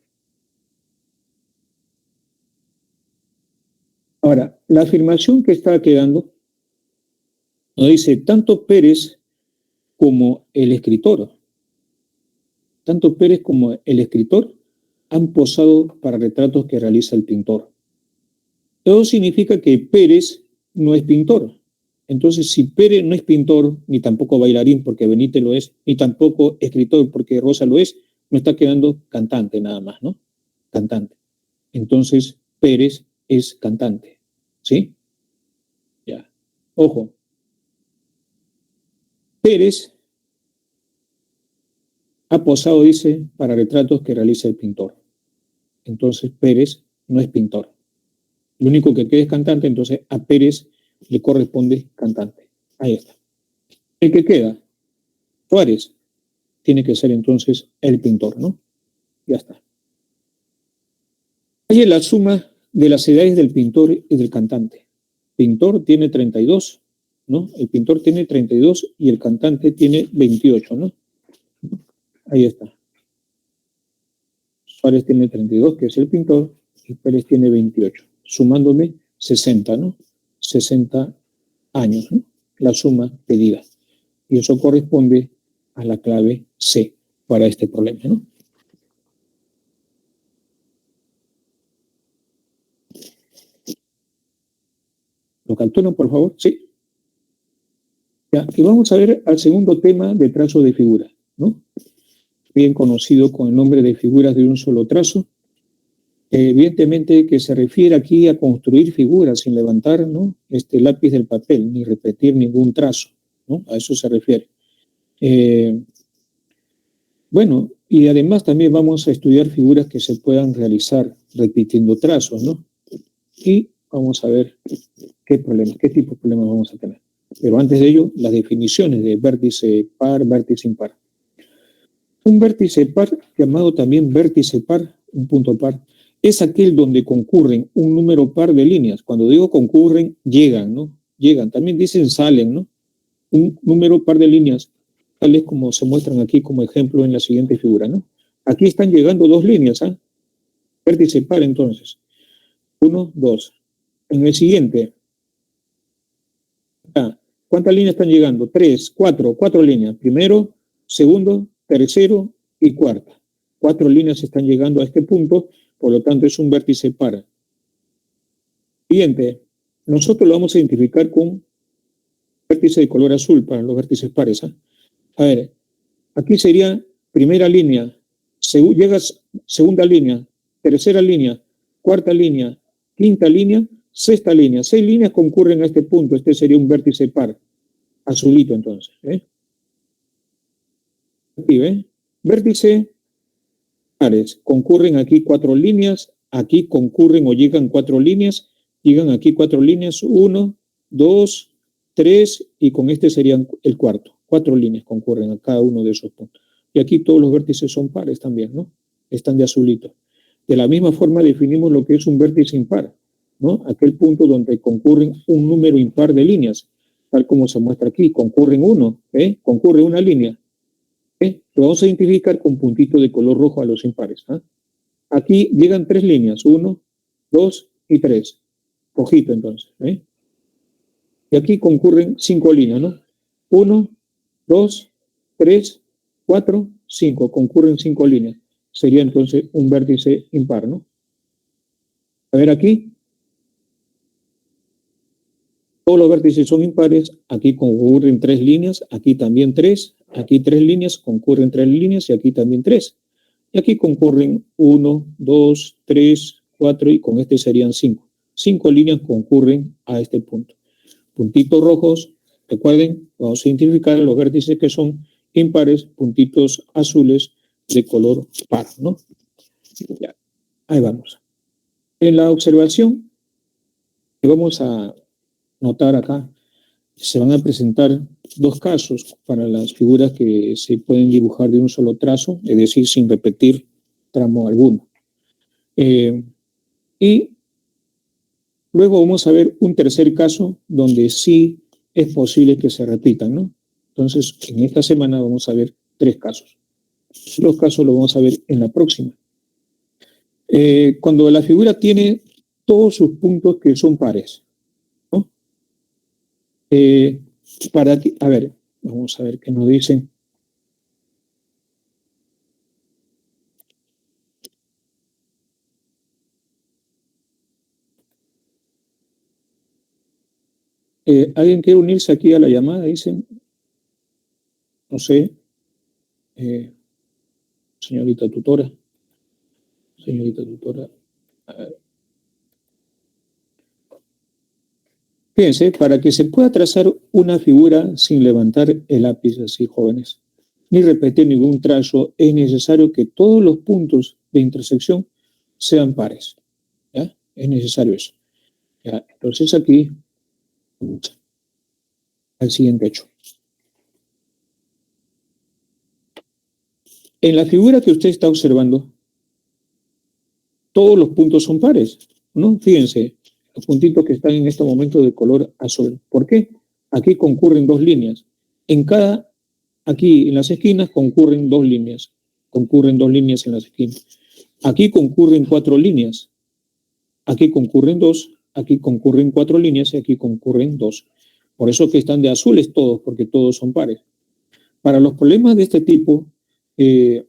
Ahora, la afirmación que está quedando nos dice, tanto Pérez como el escritor, tanto Pérez como el escritor han posado para retratos que realiza el pintor. Eso significa que Pérez no es pintor. Entonces, si Pérez no es pintor, ni tampoco bailarín, porque Benítez lo es, ni tampoco escritor, porque Rosa lo es, no está quedando cantante nada más, ¿no? Cantante. Entonces, Pérez es cantante. ¿Sí? Ya. Ojo. Pérez ha posado, dice, para retratos que realiza el pintor. Entonces, Pérez no es pintor. Lo único que queda es cantante, entonces a Pérez le corresponde cantante. Ahí está. El que queda, Suárez, tiene que ser entonces el pintor, ¿no? Ya está. Hay la suma de las edades del pintor y del cantante. Pintor tiene 32, ¿no? El pintor tiene 32 y el cantante tiene 28, ¿no? Ahí está. Suárez tiene 32, que es el pintor, y Pérez tiene 28, sumándome 60, ¿no? 60 años, ¿no? La suma pedida. Y eso corresponde a la clave C para este problema, ¿no? ¿Lo capturan, por favor? Sí. Ya, y vamos a ver al segundo tema de trazo de figura, ¿no? Bien conocido con el nombre de figuras de un solo trazo. Evidentemente que se refiere aquí a construir figuras sin levantar, ¿no? Este lápiz del papel, ni repetir ningún trazo, ¿no? A eso se refiere. Bueno, y además también vamos a estudiar figuras que se puedan realizar repitiendo trazos, ¿no? Y vamos a ver qué problemas, qué tipo de problemas vamos a tener. Pero antes de ello, las definiciones de vértice par, vértice impar. Un vértice par, llamado también vértice par, un punto par, es aquel donde concurren un número par de líneas. Cuando digo concurren, llegan, ¿no? Llegan. También dicen salen, ¿no? Un número par de líneas, tales como se muestran aquí como ejemplo en la siguiente figura, ¿no? Aquí están llegando dos líneas, ¿ah? Vértice par, entonces. 1, 2. En el siguiente, ¿cuántas líneas están llegando? 3, 4, 4 líneas. Primero, segundo, tercero y cuarta. 4 líneas están llegando a este punto, por lo tanto es un vértice par. Siguiente, nosotros lo vamos a identificar con vértice de color azul para los vértices pares. A ver, aquí sería primera línea, llegas segunda línea, tercera línea, cuarta línea, quinta línea, sexta línea. 6 líneas concurren a este punto. Este sería un vértice par, azulito entonces. Aquí, ¿ve? Vértice pares. Concurren aquí 4 líneas, aquí concurren o llegan 4 líneas, llegan aquí 4 líneas, 1, 2, 3, y con este serían el cuarto. 4 líneas concurren a cada uno de esos puntos. Y aquí todos los vértices son pares también, ¿no? Están de azulito. De la misma forma definimos lo que es un vértice impar, ¿no? Aquel punto donde concurren un número impar de líneas, tal como se muestra aquí. Concurren concurre una línea. Lo vamos a identificar con puntito de color rojo a los impares. Aquí llegan 3 líneas, 1, 2 y 3. Rojito entonces. Y aquí concurren 5 líneas, ¿no? 1, 2, 3, 4, 5. Concurren 5 líneas. Sería entonces un vértice impar, ¿no? A ver aquí. Todos los vértices son impares. Aquí concurren 3 líneas, aquí también 3. Aquí 3 líneas, concurren 3 líneas y aquí también 3. Y aquí concurren 1, 2, 3, 4 y con este serían 5. 5 líneas concurren a este punto. Puntitos rojos, recuerden, vamos a identificar los vértices que son impares, puntitos azules de color par, ¿no? Ya, ahí vamos. En la observación que vamos a notar acá, se van a presentar 2 casos para las figuras que se pueden dibujar de un solo trazo, es decir, sin repetir tramo alguno. Y luego vamos a ver un tercer caso donde sí es posible que se repitan, ¿no? Entonces, en esta semana vamos a ver 3 casos. Los casos los vamos a ver en la próxima. Cuando la figura tiene todos sus puntos que son pares, ¿no? A ver, vamos a ver qué nos dicen. ¿Alguien quiere unirse aquí a la llamada? Dicen. No sé. Señorita tutora. Señorita tutora. A ver. Fíjense, para que se pueda trazar una figura sin levantar el lápiz así, jóvenes, ni repetir ningún trazo, es necesario que todos los puntos de intersección sean pares. ¿Ya? Es necesario eso. ¿Ya? Entonces aquí, al siguiente hecho. En la figura que usted está observando, todos los puntos son pares, ¿no? Fíjense, los puntitos que están en este momento de color azul. ¿Por qué? Aquí concurren 2 líneas. Aquí en las esquinas concurren 2 líneas. Concurren 2 líneas en las esquinas. Aquí concurren 4 líneas. Aquí concurren 2. Aquí concurren 4 líneas y aquí concurren 2. Por eso que están de azules todos, porque todos son pares. Para los problemas de este tipo, se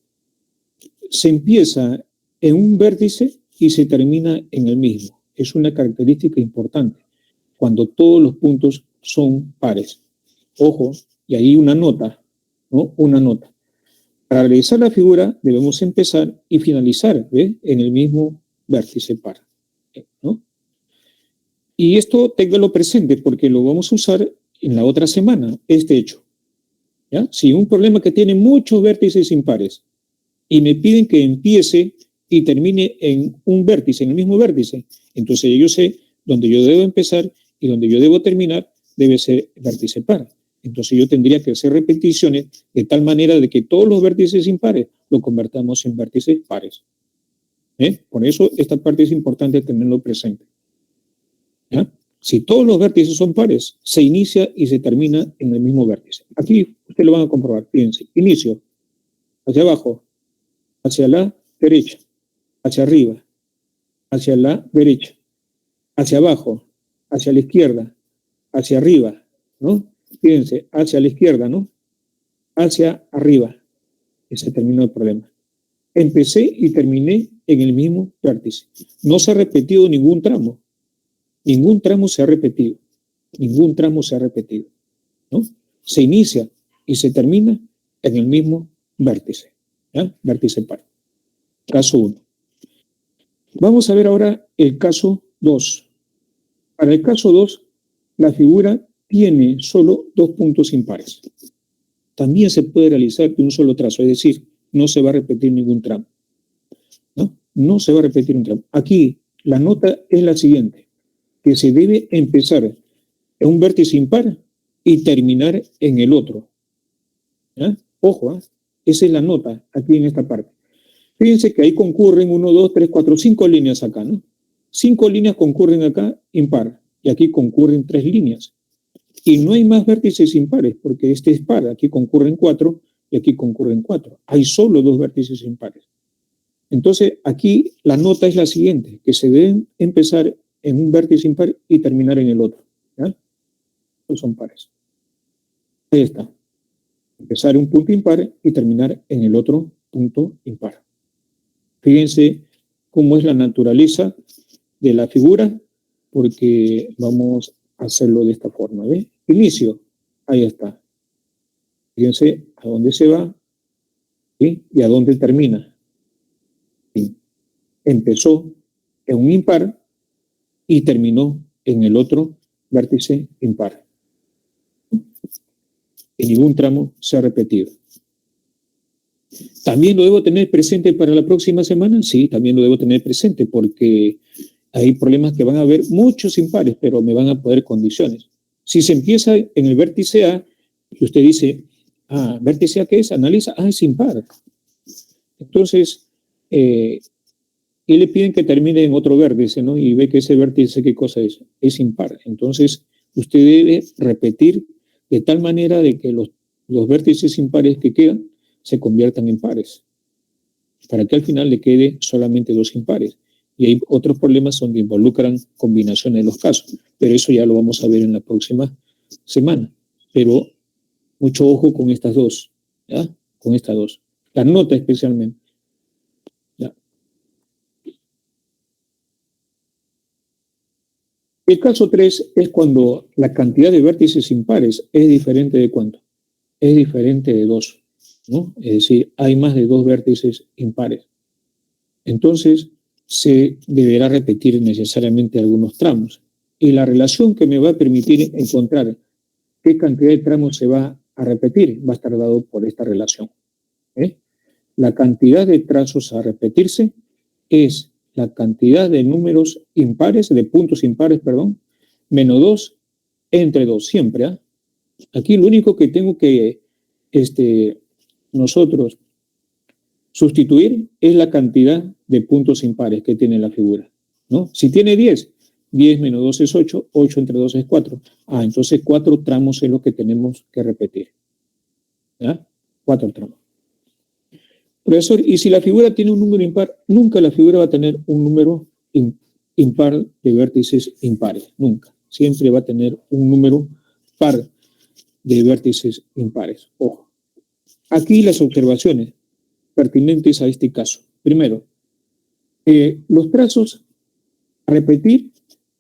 empieza en un vértice y se termina en el mismo. Es una característica importante cuando todos los puntos son pares. Ojo, y ahí una nota, ¿no? Una nota. Para realizar la figura debemos empezar y finalizar, ¿ve? En el mismo vértice par, ¿no? Y esto téngalo presente porque lo vamos a usar en la otra semana, este hecho. ¿Ya? Si un problema que tiene muchos vértices impares y me piden que empiece y termine en un vértice, en el mismo vértice, entonces yo sé donde yo debo empezar y donde yo debo terminar debe ser vértice par. Entonces yo tendría que hacer repeticiones de tal manera de que todos los vértices impares lo convertamos en vértices pares. Por eso esta parte es importante tenerlo presente. ¿Ya? Si todos los vértices son pares, se inicia y se termina en el mismo vértice. Aquí ustedes lo van a comprobar. Fíjense, inicio, hacia abajo, hacia la derecha, hacia arriba, hacia la derecha, hacia abajo, hacia la izquierda, hacia arriba, ¿no? Fíjense, hacia la izquierda, ¿no? Hacia arriba. Y se terminó el problema. Empecé y terminé en el mismo vértice. No se ha repetido ningún tramo. Ningún tramo se ha repetido. Ningún tramo se ha repetido, ¿no? Se inicia y se termina en el mismo vértice, ¿ya? Vértice par. Caso 1. Vamos a ver ahora el caso 2. Para el caso 2, la figura tiene solo 2 puntos impares. También se puede realizar de un solo trazo, es decir, no se va a repetir ningún tramo, ¿no? No se va a repetir un tramo. Aquí la nota es la siguiente, que se debe empezar en un vértice impar y terminar en el otro. ¿Ya? Ojo, esa es la nota aquí en esta parte. Fíjense que ahí concurren 1, 2, 3, 4, 5 líneas acá, ¿no? 5 líneas concurren acá impar y aquí concurren 3 líneas. Y no hay más vértices impares porque este es par. Aquí concurren 4 y aquí concurren 4. Hay solo 2 vértices impares. Entonces, aquí la nota es la siguiente, que se deben empezar en un vértice impar y terminar en el otro. ¿Ya? Estos son pares. Ahí está. Empezar en un punto impar y terminar en el otro punto impar. Fíjense cómo es la naturaleza de la figura, porque vamos a hacerlo de esta forma. ¿Ve? Inicio. Ahí está. Fíjense a dónde se va, ¿sí? Y a dónde termina. ¿Sí? Empezó en un impar y terminó en el otro vértice impar. En ningún tramo se ha repetido. ¿También lo debo tener presente para la próxima semana? Sí, también lo debo tener presente porque hay problemas que van a haber muchos impares, pero me van a poner condiciones. Si se empieza en el vértice A y usted dice, ¿vértice A qué es? Analiza, es impar. Entonces, y le piden que termine en otro vértice, ¿no? Y ve que ese vértice, ¿qué cosa es? Es impar. Entonces, usted debe repetir de tal manera de que los vértices impares que quedan se conviertan en pares, para que al final le quede solamente 2 impares. Y hay otros problemas donde involucran combinaciones de los casos, pero eso ya lo vamos a ver en la próxima semana. Pero mucho ojo con estas dos, ¿ya? Con estas dos. La nota especialmente. ¿Ya? El caso 3 es cuando la cantidad de vértices impares es diferente de ¿cuánto? Es diferente de 2, ¿no? Es decir, hay más de 2 vértices impares. Entonces, se deberá repetir necesariamente algunos tramos. Y la relación que me va a permitir encontrar qué cantidad de tramos se va a repetir va a estar dado por esta relación. La cantidad de trazos a repetirse es la cantidad de números impares, de puntos impares, perdón, menos 2 entre 2, siempre. Aquí lo único que tengo que nosotros sustituir es la cantidad de puntos impares que tiene la figura, ¿no? Si tiene 10, 10 menos 2 es 8, 8 entre 2 es 4. Entonces 4 tramos es lo que tenemos que repetir. ¿Ya? 4 tramos. Profesor, y si la figura tiene un número impar, nunca la figura va a tener un número impar de vértices impares, nunca. Siempre va a tener un número par de vértices impares. Ojo. Aquí las observaciones pertinentes a este caso. Primero, los trazos a repetir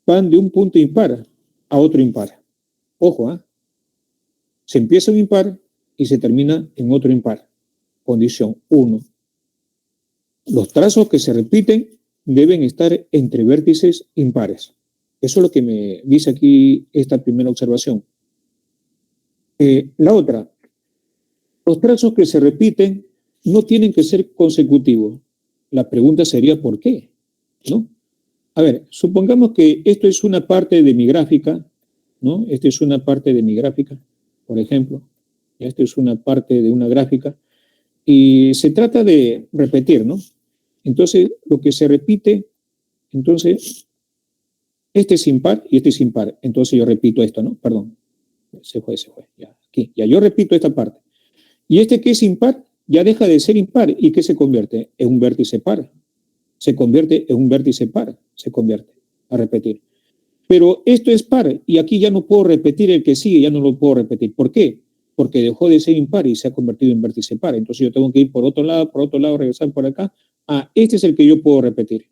van de un punto impar a otro impar. Ojo, se empieza un impar y se termina en otro impar. Condición 1. Los trazos que se repiten deben estar entre vértices impares. Eso es lo que me dice aquí esta primera observación. La otra, los trazos que se repiten no tienen que ser consecutivos. La pregunta sería ¿por qué? ¿No? A ver, supongamos que esto es una parte de mi gráfica, ¿no? Esta es una parte de mi gráfica, por ejemplo. Esta es una parte de una gráfica y se trata de repetir, ¿no? Entonces, lo que se repite, entonces, este es impar y este es impar. Entonces yo repito esto, ¿no? Perdón. Se fue. Ya, aquí. Ya yo repito esta parte. Y este que es impar ya deja de ser impar. ¿Y qué se convierte? En un vértice par. Se convierte en un vértice par. Se convierte a repetir. Pero esto es par y aquí ya no puedo repetir el que sigue, ya no lo puedo repetir. ¿Por qué? Porque dejó de ser impar y se ha convertido en vértice par. Entonces yo tengo que ir por otro lado, regresar por acá. Este es el que yo puedo repetir.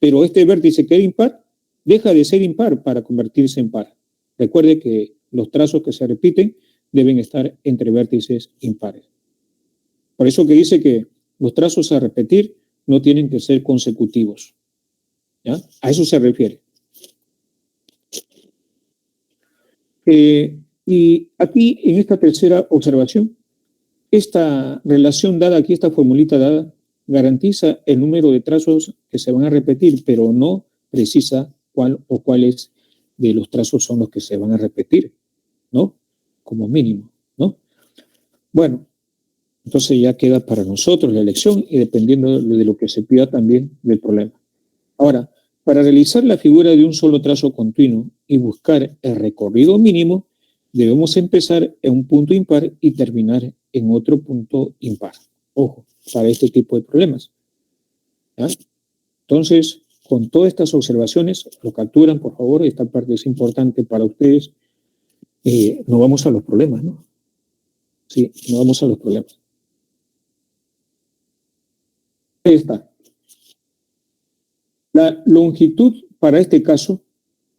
Pero este vértice que era impar deja de ser impar para convertirse en par. Recuerde que los trazos que se repiten deben estar entre vértices impares. Por eso que dice que los trazos a repetir no tienen que ser consecutivos. ¿Ya? A eso se refiere. Y aquí, en esta tercera observación, esta relación dada aquí, esta formulita dada, garantiza el número de trazos que se van a repetir, pero no precisa cuál o cuáles de los trazos son los que se van a repetir, ¿no? Como mínimo, ¿no? Bueno, entonces ya queda para nosotros la elección y dependiendo de lo que se pida también del problema. Ahora, para realizar la figura de un solo trazo continuo y buscar el recorrido mínimo, debemos empezar en un punto impar y terminar en otro punto impar. Ojo, para este tipo de problemas. ¿Ya? Entonces, con todas estas observaciones, lo capturan, por favor, esta parte es importante para ustedes. No vamos a los problemas, ¿no? Sí, no vamos a los problemas. Ahí está. La longitud, para este caso,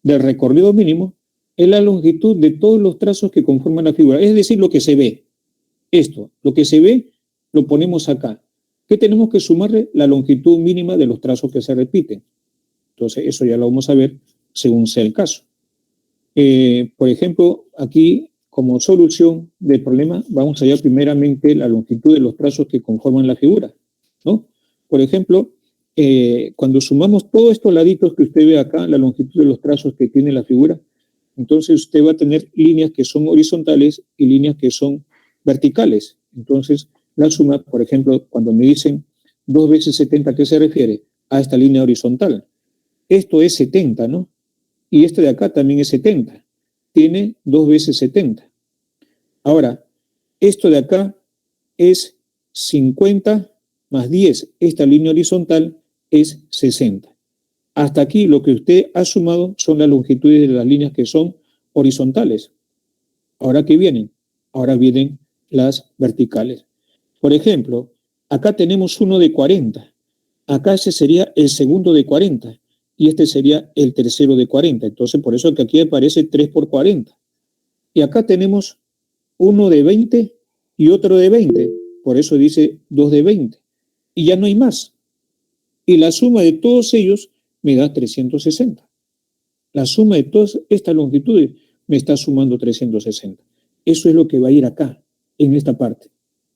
del recorrido mínimo, es la longitud de todos los trazos que conforman la figura, es decir, lo que se ve. Esto, lo que se ve, lo ponemos acá. ¿Qué tenemos que sumarle? La longitud mínima de los trazos que se repiten. Entonces, eso ya lo vamos a ver según sea el caso. Por ejemplo, aquí, como solución del problema, vamos a hallar primeramente la longitud de los trazos que conforman la figura, ¿no? Por ejemplo, cuando sumamos todos estos laditos que usted ve acá, la longitud de los trazos que tiene la figura, entonces usted va a tener líneas que son horizontales y líneas que son verticales. Entonces, la suma, por ejemplo, cuando me dicen 2 veces 70, ¿a qué se refiere? A esta línea horizontal. Esto es 70, ¿no? Y este de acá también es 70. Tiene 2 veces 70. Ahora, esto de acá es 50 más 10. Esta línea horizontal es 60. Hasta aquí lo que usted ha sumado son las longitudes de las líneas que son horizontales. ¿Ahora qué vienen? Ahora vienen las verticales. Por ejemplo, acá tenemos uno de 40. Acá ese sería el segundo de 40 y este sería el tercero de 40. Entonces, por eso que aquí aparece 3 por 40. Y acá tenemos uno de 20 y otro de 20. Por eso dice 2 de 20. Y ya no hay más. Y la suma de todos ellos me da 360. La suma de todas estas longitudes me está sumando 360. Eso es lo que va a ir acá, en esta parte,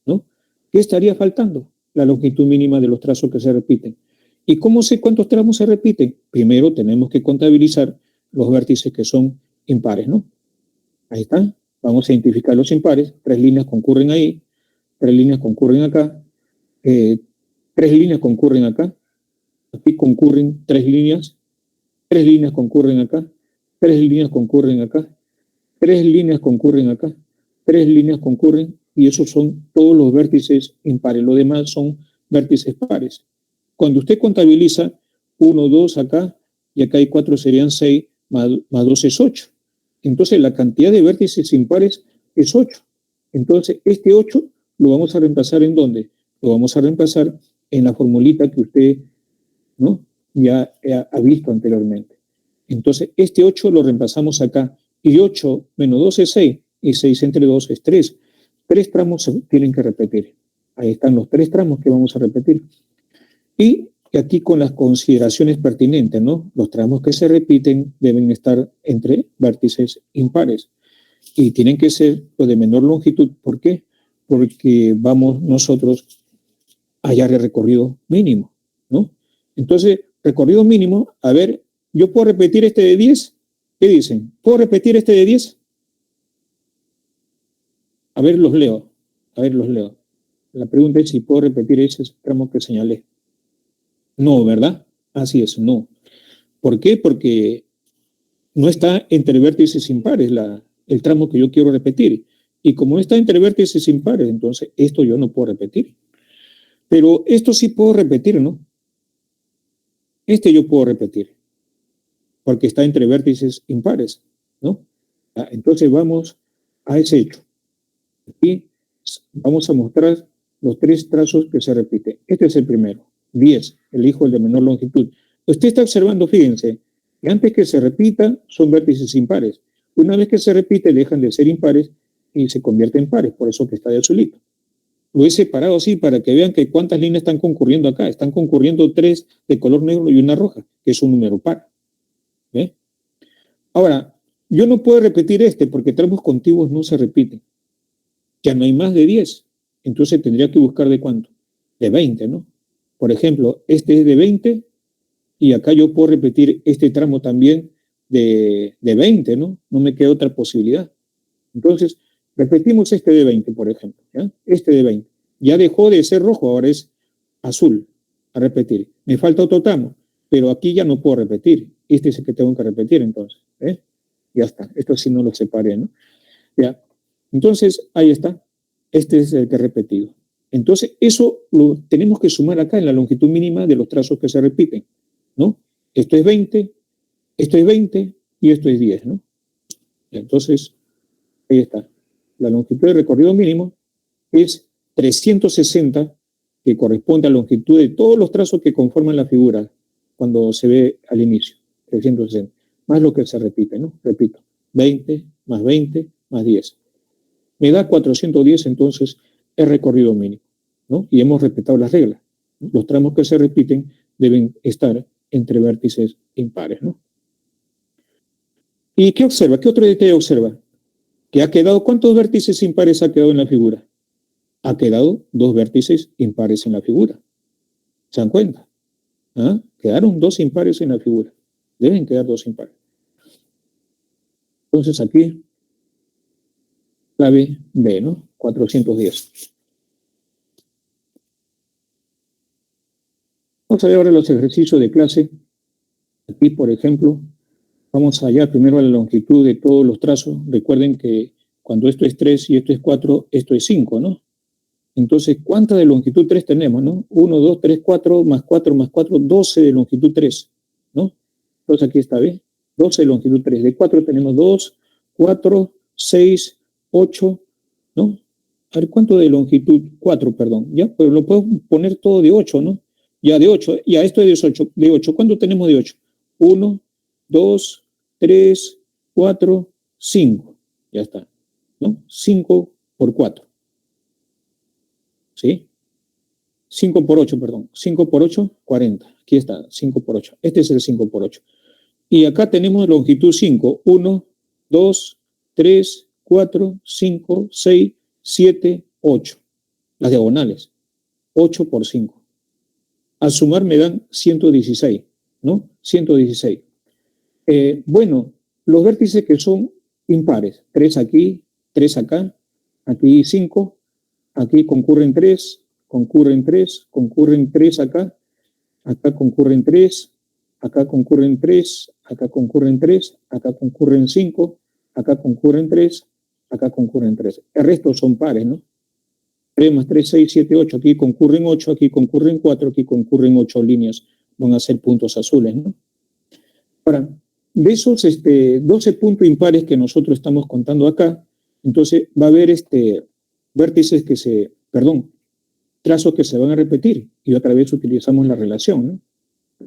¿no? ¿Qué estaría faltando? La longitud mínima de los trazos que se repiten. ¿Y cómo sé cuántos tramos se repiten? Primero tenemos que contabilizar los vértices que son impares, ¿no? Ahí está. Vamos a identificar los impares. 3 líneas concurren ahí, 3 líneas concurren acá, 3 líneas concurren acá, aquí concurren 3 líneas, 3 líneas concurren acá, 3 líneas concurren acá, 3 líneas concurren acá, 3 líneas concurren, y esos son todos los vértices impares. Los demás son vértices pares. Cuando usted contabiliza 1, 2 acá, y acá hay 4, serían 6, más 2 es 8. Entonces la cantidad de vértices impares es 8. Entonces este 8 lo vamos a reemplazar ¿en dónde? Lo vamos a reemplazar en la formulita que usted, ¿no?, ya ha visto anteriormente. Entonces este 8 lo reemplazamos acá. Y 8 menos 2 es 6, y 6 entre 2 es 3. 3 tramos se tienen que repetir. Ahí están los 3 tramos que vamos a repetir. Y aquí con las consideraciones pertinentes, ¿no? Los tramos que se repiten deben estar entre vértices impares. Y tienen que ser los de menor longitud. ¿Por qué? Porque vamos nosotros a hallar el recorrido mínimo, ¿no? Entonces, recorrido mínimo, a ver, ¿yo puedo repetir este de 10? ¿Qué dicen? ¿Puedo repetir este de 10? A ver, los leo. A ver, los leo. La pregunta es si puedo repetir ese tramo que señalé. No, ¿verdad? Así es, no. ¿Por qué? Porque no está entre vértices impares el tramo que yo quiero repetir. Y como no está entre vértices impares, entonces esto yo no puedo repetir. Pero esto sí puedo repetir, ¿no? Este yo puedo repetir, porque está entre vértices impares, ¿no? Entonces vamos a ese hecho. Aquí vamos a mostrar los 3 trazos que se repiten. Este es el primero, 10, elijo el de menor longitud. Usted está observando, fíjense, Y antes que se repita, son vértices impares. Una vez que se repite, dejan de ser impares y se convierten en pares, por eso que está de azulito. Lo he separado así para que vean que cuántas líneas están concurriendo acá. Están concurriendo 3 de color negro y una roja, que es un número par. ¿Ve? Ahora, yo no puedo repetir porque tramos contiguos no se repiten. Ya no hay más de 10. Entonces tendría que buscar de cuánto. De 20, ¿no? Por ejemplo, este es de 20 y acá yo puedo repetir este tramo también de 20, ¿no? No me queda otra posibilidad. Entonces, repetimos este de 20, por ejemplo. ¿Ya? Este de 20. Ya dejó de ser rojo, ahora es azul. A repetir. Me falta otro tramo, pero aquí ya no puedo repetir. Este es el que tengo que repetir, entonces. ¿Eh? Ya está. Esto sí no lo separé, ¿no? Ya. Entonces, ahí está. Este es el que he repetido. Entonces, eso lo tenemos que sumar acá en la longitud mínima de los trazos que se repiten, ¿no? Esto es 20 y esto es 10, ¿no? Entonces, ahí está. La longitud de recorrido mínimo es 360, que corresponde a la longitud de todos los trazos que conforman la figura cuando se ve al inicio. 360. Más lo que se repite, ¿no? Repito. 20 más 10. Me da 410, entonces, el recorrido mínimo, ¿no? Y hemos respetado las reglas. Los tramos que se repiten deben estar entre vértices impares, ¿no? ¿Y qué observa? ¿Qué otro detalle observa? Que ha quedado, ¿cuántos vértices impares ha quedado en la figura? Ha quedado 2 vértices impares en la figura. ¿Se dan cuenta? ¿Ah? Quedaron 2 impares en la figura. Deben quedar 2 impares. Entonces aquí, clave B, ¿no? 410. Vamos a ver ahora los ejercicios de clase. Aquí, por ejemplo, vamos a hallar primero la longitud de todos los trazos. Recuerden que cuando esto es 3 y esto es 4, esto es 5, ¿no? Entonces, ¿cuántas de longitud 3 tenemos, no? 1, 2, 3, 4, más 4, más 4, 12 de longitud 3, ¿no? Entonces aquí está, ¿ves? 12 de longitud 3. De 4 tenemos 2, 4, 6, 8, ¿no? A ver, ¿cuánto de longitud? 4, perdón. Ya, pues lo puedo poner todo de 8, ¿no? Ya de 8, ya esto es de 8. ¿Cuánto tenemos de 8? 1, 2, 3, 4, 5. Ya está, ¿no? 5 por 4. ¿Sí? 5 por 8, perdón. 5 por 8, 40. Aquí está, 5 por 8. Este es el 5 por 8. Y acá tenemos longitud 5. 1, 2, 3, 4, 5, 6, 7, 8. Las diagonales. 8 por 5. Al sumar me dan 116, ¿no? 116. Bueno, los vértices que son impares. 3 aquí, 3 acá, aquí 5, aquí concurren 3 acá, acá concurren 3, acá concurren 3, acá concurren 3, acá concurren 5, acá concurren 3, acá concurren 3. El resto son pares, ¿no? 3 más 3, 6, 7, 8. Aquí concurren 8, aquí concurren 4, aquí concurren 8 líneas. Van a ser puntos azules, ¿no? Ahora, de esos 12 puntos impares que nosotros estamos contando acá, entonces va a haber vértices trazos que se van a repetir, y otra vez utilizamos la relación, ¿no?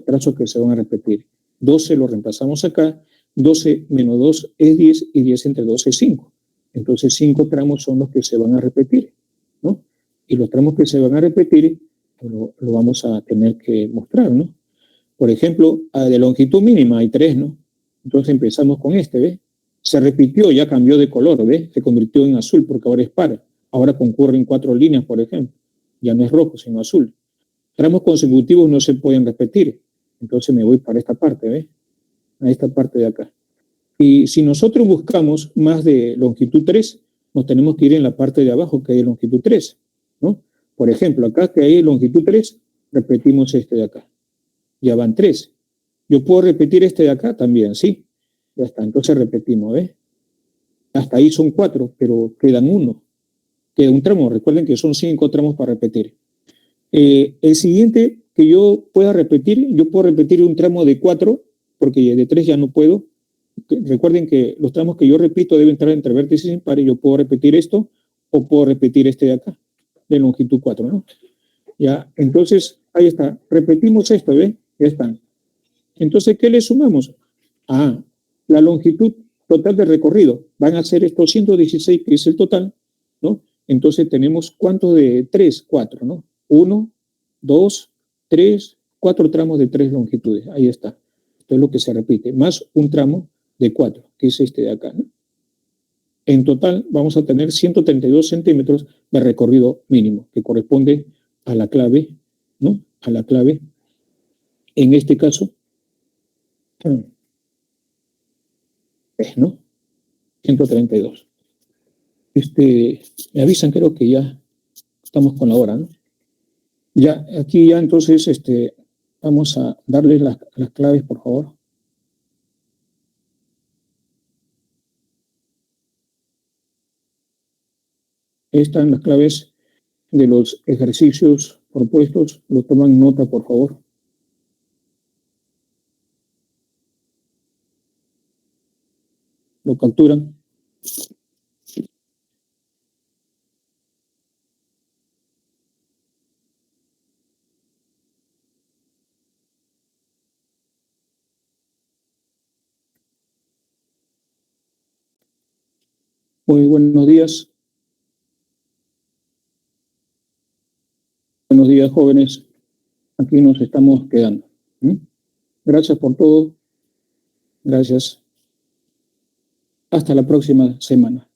Trazos que se van a repetir. 12 lo reemplazamos acá, 12 menos 2 es 10, y 10 entre 2 es 5. Entonces 5 tramos son los que se van a repetir, ¿no? Y los tramos que se van a repetir lo vamos a tener que mostrar, ¿no? Por ejemplo, de longitud mínima hay 3, ¿no? Entonces empezamos con ¿ves? Se repitió, ya cambió de color, ¿ves? Se convirtió en azul porque ahora es par. Ahora concurren 4 líneas, por ejemplo. Ya no es rojo, sino azul. Tramos consecutivos no se pueden repetir. Entonces me voy para esta parte, ¿ves? A esta parte de acá. Y si nosotros buscamos más de longitud 3, nos tenemos que ir en la parte de abajo que hay longitud 3, ¿no? Por ejemplo, acá que hay longitud 3, repetimos este de acá. Ya van 3. Yo puedo repetir este de acá también, ¿sí? Ya está, entonces repetimos, ¿ves? Hasta ahí son 4, pero quedan 1. Queda un tramo, recuerden que son 5 tramos para repetir. El siguiente que yo puedo repetir un tramo de 4, porque de 3 ya no puedo. Recuerden que los tramos que yo repito deben estar entre vértices impares. Yo puedo repetir esto o puedo repetir este de acá, de longitud 4, ¿no? Ya, entonces, ahí está. Repetimos esto, ¿ves? Ya están. Entonces, ¿qué le sumamos? La longitud total de recorrido. Van a ser estos 116, que es el total, ¿no? Entonces tenemos ¿cuánto de 3? 4, ¿no? 1, 2, 3, 4 tramos de 3 longitudes. Ahí está. Esto es lo que se repite. Más un tramo de 4, que es este de acá, ¿no? En total vamos a tener 132 centímetros de recorrido mínimo, que corresponde a la clave, ¿no? A la clave. En este caso, ¿no? 132. Me avisan, creo que ya estamos con la hora, ¿no? Ya, aquí ya entonces, vamos a darles las claves, por favor. Están las claves de los ejercicios propuestos. Lo toman nota, por favor. Lo capturan. Muy buenos días. Buenos días, jóvenes. Aquí nos estamos quedando. Gracias por todo. Gracias. Hasta la próxima semana.